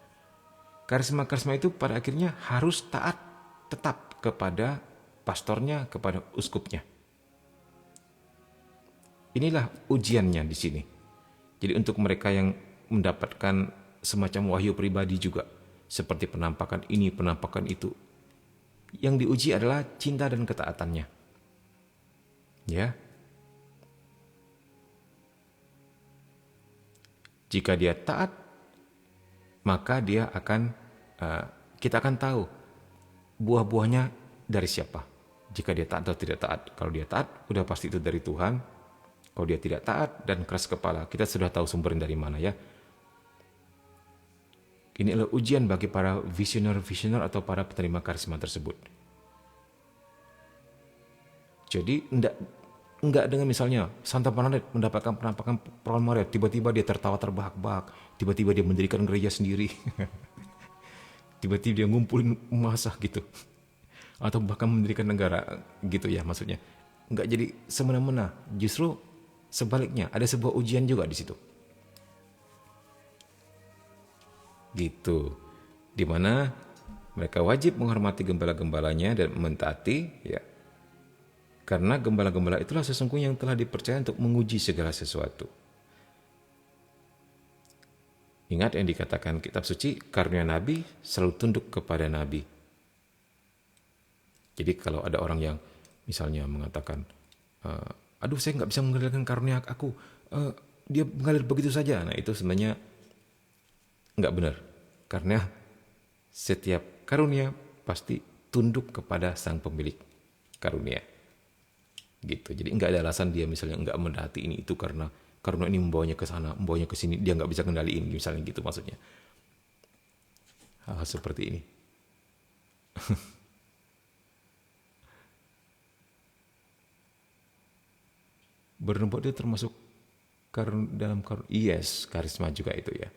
Karisma-karisma itu pada akhirnya harus taat tetap kepada pastornya, kepada uskupnya. Inilah ujiannya di sini. Jadi untuk mereka yang mendapatkan semacam wahyu pribadi juga, seperti penampakan ini, penampakan itu, yang diuji adalah cinta dan ketaatannya. Ya, jika dia taat, maka dia akan kita akan tahu buah-buahnya dari siapa. Jika dia taat atau tidak taat. Kalau dia taat, udah pasti itu dari Tuhan. Kalau dia tidak taat dan keras kepala, kita sudah tahu sumbernya dari mana, ya. Ini adalah ujian bagi para visioner-visioner atau para penerima karisma tersebut. Jadi enggak dengan misalnya Santa Bernadette mendapatkan penampakan Maria, tiba-tiba dia tertawa terbahak-bahak, tiba-tiba dia mendirikan gereja sendiri, tiba-tiba dia ngumpulin massa gitu, atau bahkan mendirikan negara gitu, ya, maksudnya. Enggak jadi semena-mena, justru sebaliknya ada sebuah ujian juga di situ. Gitu. Dimana mereka wajib menghormati gembala-gembalanya dan mentaati, ya. Karena gembala-gembala itulah sesungguhnya yang telah dipercaya untuk menguji segala sesuatu. Ingat yang dikatakan kitab suci, karunia nabi selalu tunduk kepada nabi. Jadi kalau ada orang yang misalnya mengatakan, aduh saya nggak bisa mengalirkan karunia aku, dia mengalir begitu saja. Nah, itu sebenarnya nggak benar. Karena setiap karunia pasti tunduk kepada sang pemilik karunia. Gitu. Jadi nggak ada alasan dia misalnya nggak mendati ini itu karena ini membawanya ke sana, membawanya ke sini, dia nggak bisa kendaliin, misalnya gitu maksudnya. Hal seperti ini. Bernubuat itu termasuk dalam yes, karisma juga itu, ya.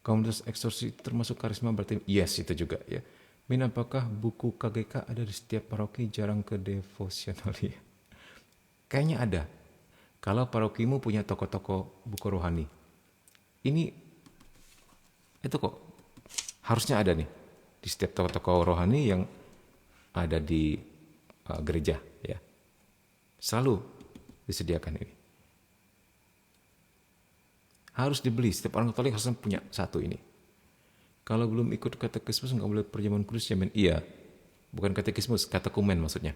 Komunitas eksorsis termasuk karisma berarti yes itu juga, ya. Min, apakah buku KGK ada di setiap paroki? Jarang ke devosional, ya. Kayaknya ada. Kalau parokimu punya toko-toko buku rohani, ini itu kok harusnya ada nih di setiap tokoh-tokoh rohani yang ada di gereja, ya. Selalu disediakan ini. Harus dibeli, setiap orang Katolik harus punya satu ini. Kalau belum ikut katekismus nggak boleh perjamuan kudus, ya men? Iya, bukan katekismus, katekumen maksudnya.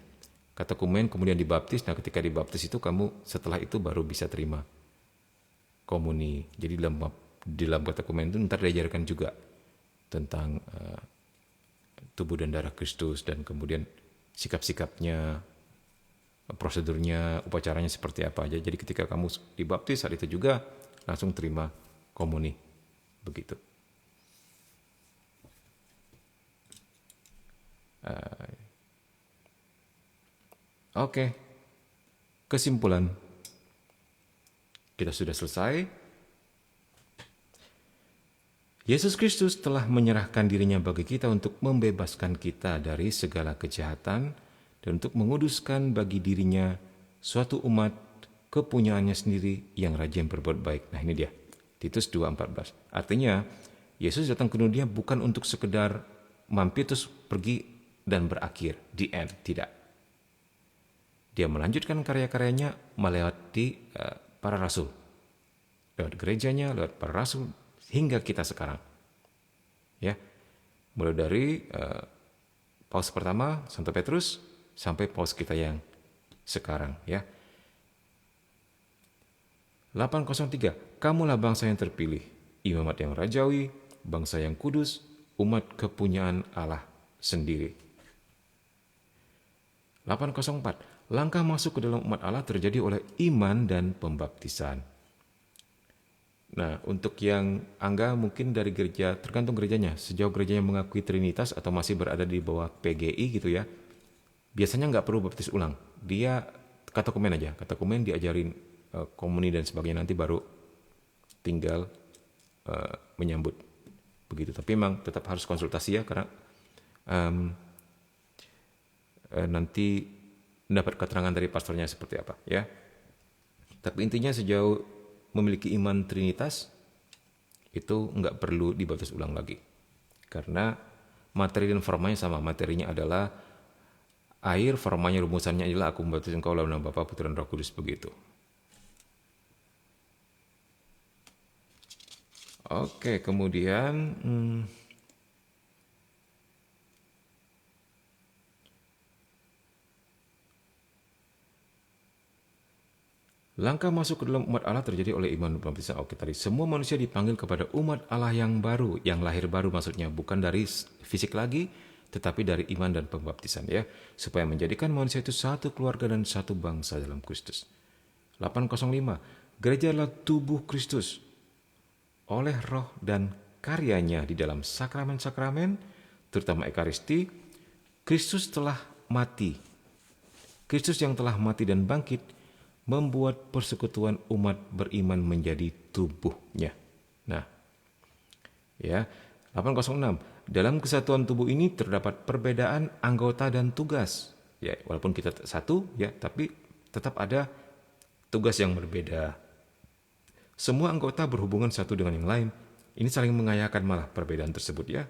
Katekumen kemudian dibaptis. Nah, ketika dibaptis itu kamu setelah itu baru bisa terima komuni. Jadi di dalam katekumen itu ntar diajarkan juga tentang tubuh dan darah Kristus, dan kemudian sikap-sikapnya, prosedurnya, upacaranya seperti apa aja. Jadi ketika kamu dibaptis saat itu juga langsung terima komuni. Begitu. Oke. Kesimpulan. Kita sudah selesai. Yesus Kristus telah menyerahkan dirinya bagi kita untuk membebaskan kita dari segala kejahatan dan untuk menguduskan bagi dirinya suatu umat kepunyaannya sendiri yang rajin berbuat baik. Nah, ini dia. Titus 2:14. Artinya, Yesus datang ke dunia bukan untuk sekedar mampir terus pergi dan berakhir. The end. Tidak. Dia melanjutkan karya-karyanya melewati para rasul. Lewat gerejanya, lewat para rasul, hingga kita sekarang. Ya. Mulai dari Paus pertama, Santo Petrus, sampai Paus kita yang sekarang. Ya. 803. Kamulah bangsa yang terpilih, imamat yang rajawi, bangsa yang kudus, umat kepunyaan Allah sendiri. 804. Langkah masuk ke dalam umat Allah terjadi oleh iman dan pembaptisan. Nah, untuk yang Angga mungkin dari gereja, tergantung gerejanya. Sejauh gerejanya mengakui Trinitas atau masih berada di bawah PGI gitu ya, biasanya nggak perlu baptis ulang. Dia katekumen aja. Katekumen diajarin komuni dan sebagainya, nanti baru tinggal menyambut. Begitu. Tapi memang tetap harus konsultasi ya, karena nanti mendapat keterangan dari pastornya seperti apa ya. Tapi intinya sejauh memiliki iman Trinitas itu nggak perlu dibaptis ulang lagi, karena materi dan formanya sama. Materinya adalah air, formanya rumusannya adalah aku membaptis engkau dalam nama Bapa, Putra dan Roh Kudus. Begitu. Oke, kemudian langkah masuk ke dalam umat Allah terjadi oleh iman dan pembaptisan. Oke, tadi semua manusia dipanggil kepada umat Allah yang baru, yang lahir baru maksudnya, bukan dari fisik lagi, tetapi dari iman dan pembaptisan ya, supaya menjadikan manusia itu satu keluarga dan satu bangsa dalam Kristus. 805. Gereja adalah tubuh Kristus. Oleh roh dan karyanya di dalam sakramen-sakramen, terutama Ekaristi, Kristus telah mati. Kristus yang telah mati dan bangkit membuat persekutuan umat beriman menjadi tubuhnya. Nah, ya, 806. Dalam kesatuan tubuh ini terdapat perbedaan anggota dan tugas. Ya, walaupun kita satu, ya, tapi tetap ada tugas yang berbeda. Semua anggota berhubungan satu dengan yang lain. Ini saling mengayakan malah perbedaan tersebut ya.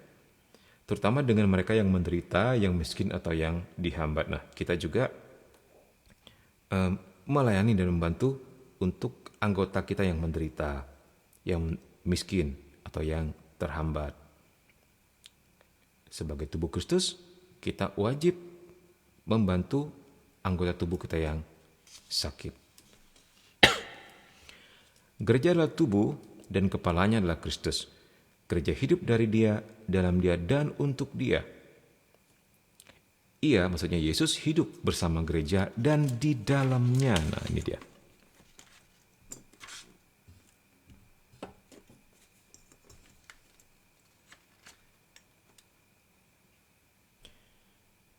Terutama dengan mereka yang menderita, yang miskin atau yang dihambat. Nah, kita juga melayani dan membantu untuk anggota kita yang menderita, yang miskin atau yang terhambat. Sebagai tubuh Kristus, kita wajib membantu anggota tubuh kita yang sakit. Gereja adalah tubuh dan kepalanya adalah Kristus. Gereja hidup dari Dia, dalam Dia, dan untuk Dia. Ia, maksudnya Yesus, hidup bersama gereja dan di dalamnya. Nah, ini dia.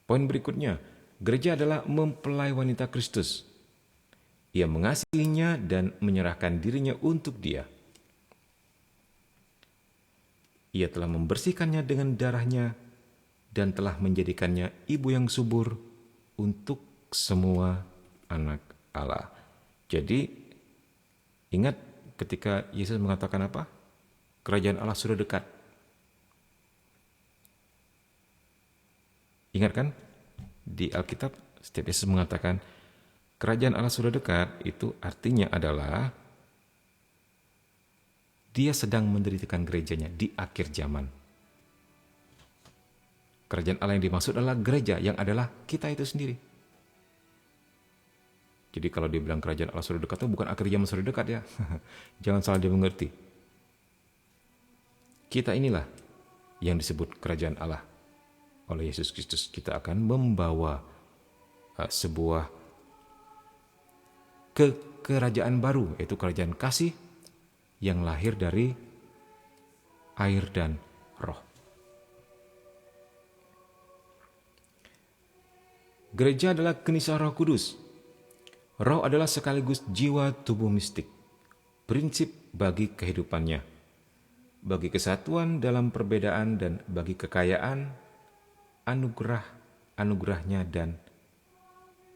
Poin berikutnya, gereja adalah mempelai wanita Kristus. Ia mengasihinya dan menyerahkan dirinya untuk Dia. Ia telah membersihkannya dengan darahnya dan telah menjadikannya ibu yang subur untuk semua anak Allah. Jadi, ingat ketika Yesus mengatakan apa? Kerajaan Allah sudah dekat. Ingat kan? Di Alkitab, setiap Yesus mengatakan, kerajaan Allah sudah dekat, itu artinya adalah dia sedang mendirikan gerejanya di akhir zaman. Kerajaan Allah yang dimaksud adalah gereja, yang adalah kita itu sendiri. Jadi kalau dia bilang kerajaan Allah sudah dekat, itu bukan akhir zaman sudah dekat ya. Jangan salah dia mengerti. Kita inilah yang disebut kerajaan Allah oleh Yesus Kristus. Kita akan membawa sebuah kerajaan baru, yaitu kerajaan kasih yang lahir dari air dan roh. Gereja adalah keniscayaan Roh Kudus. Roh adalah sekaligus jiwa tubuh mistik, prinsip bagi kehidupannya, bagi kesatuan dalam perbedaan dan bagi kekayaan, anugerahnya dan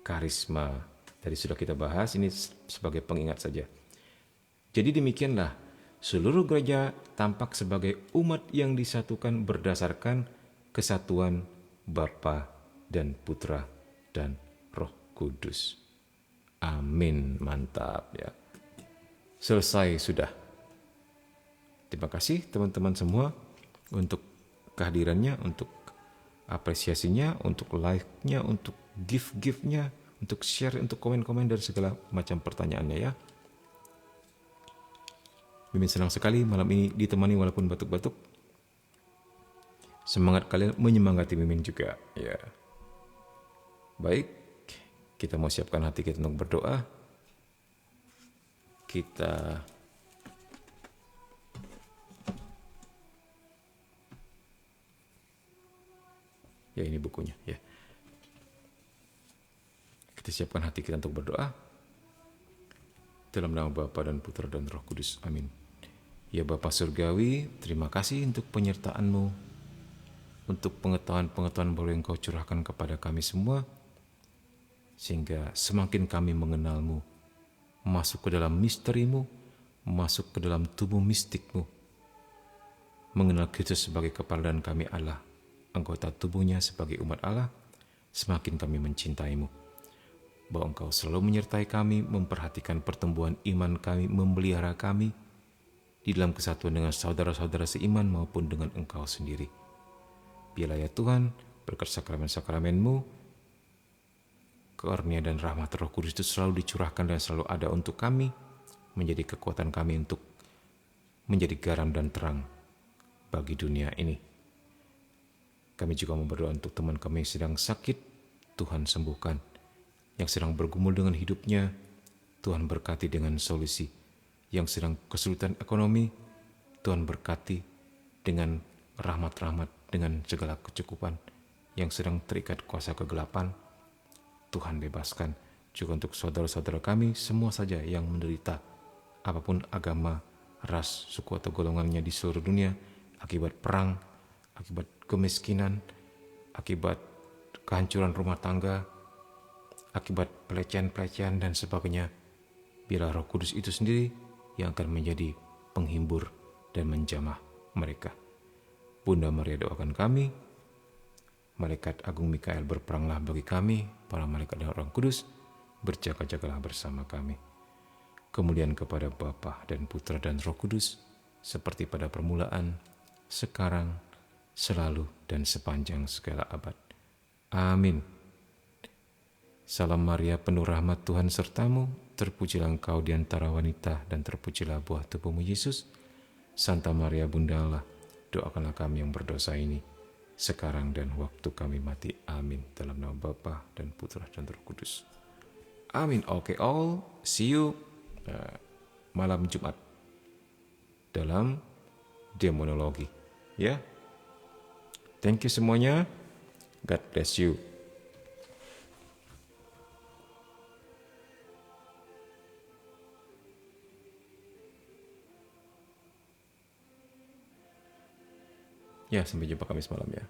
karisma. Tadi sudah kita bahas, ini sebagai pengingat saja. Jadi demikianlah, seluruh gereja tampak sebagai umat yang disatukan berdasarkan kesatuan Bapa dan Putra dan Roh Kudus. Amin, mantap ya. Selesai sudah. Terima kasih teman-teman semua untuk kehadirannya, untuk apresiasinya, untuk like-nya, untuk gift-giftnya, untuk share, untuk komen-komen dan segala macam pertanyaannya ya. Mimin senang sekali malam ini ditemani walaupun batuk-batuk. Semangat kalian menyemangati Mimin juga ya. Baik, kita mau siapkan hati kita untuk berdoa. Ya ini bukunya ya. Kita siapkan hati kita untuk berdoa. Dalam nama Bapa dan Putra dan Roh Kudus. Amin. Ya Bapa Surgawi, terima kasih untuk penyertaan-Mu, untuk pengetahuan-pengetahuan baru yang Kau curahkan kepada kami semua, sehingga semakin kami mengenal-Mu, masuk ke dalam misteri-Mu, masuk ke dalam tubuh mistik-Mu, mengenal Kristus sebagai kepala dan kami Allah, anggota tubuhnya sebagai umat Allah, semakin kami mencintai-Mu. Bahwa Engkau selalu menyertai kami, memperhatikan pertumbuhan iman kami, memelihara kami di dalam kesatuan dengan saudara-saudara seiman maupun dengan Engkau sendiri. Biarlah ya Tuhan, berkat sakramen-sakramen-Mu, karunia dan rahmat Roh Kudus itu selalu dicurahkan dan selalu ada untuk kami, menjadi kekuatan kami untuk menjadi garam dan terang bagi dunia ini. Kami juga mau berdoa untuk teman kami yang sedang sakit, Tuhan sembuhkan. Yang sedang bergumul dengan hidupnya, Tuhan berkati dengan solusi. Yang sedang kesulitan ekonomi, Tuhan berkati dengan rahmat-rahmat, dengan segala kecukupan. Yang sedang terikat kuasa kegelapan, Tuhan bebaskan. Juga untuk saudara-saudara kami, semua saja yang menderita, apapun agama, ras, suku atau golongannya di seluruh dunia, akibat perang, akibat kemiskinan, akibat kehancuran rumah tangga, akibat pelecehan-pelecehan dan sebagainya. Biarlah Roh Kudus itu sendiri yang akan menjadi penghibur dan menjamah mereka. Bunda Maria doakan kami, Malaikat Agung Mikael berperanglah bagi kami, para malaikat dan Roh Kudus berjaga-jagalah bersama kami. Kemuliaan kepada Bapa dan Putra dan Roh Kudus, seperti pada permulaan, sekarang, selalu, dan sepanjang segala abad. Amin. Salam Maria, penuh rahmat Tuhan sertamu, terpujilah engkau di antara wanita dan terpujilah buah tubuhmu Yesus. Santa Maria Bunda Allah, doakanlah kami yang berdosa ini, sekarang dan waktu kami mati. Amin. Dalam nama Bapa dan Putra dan Roh Kudus. Amin. Oke, all. See you malam Jumat dalam demonologi. Ya. Thank you semuanya. God bless you. Ya, sampai jumpa Kamis malam ya.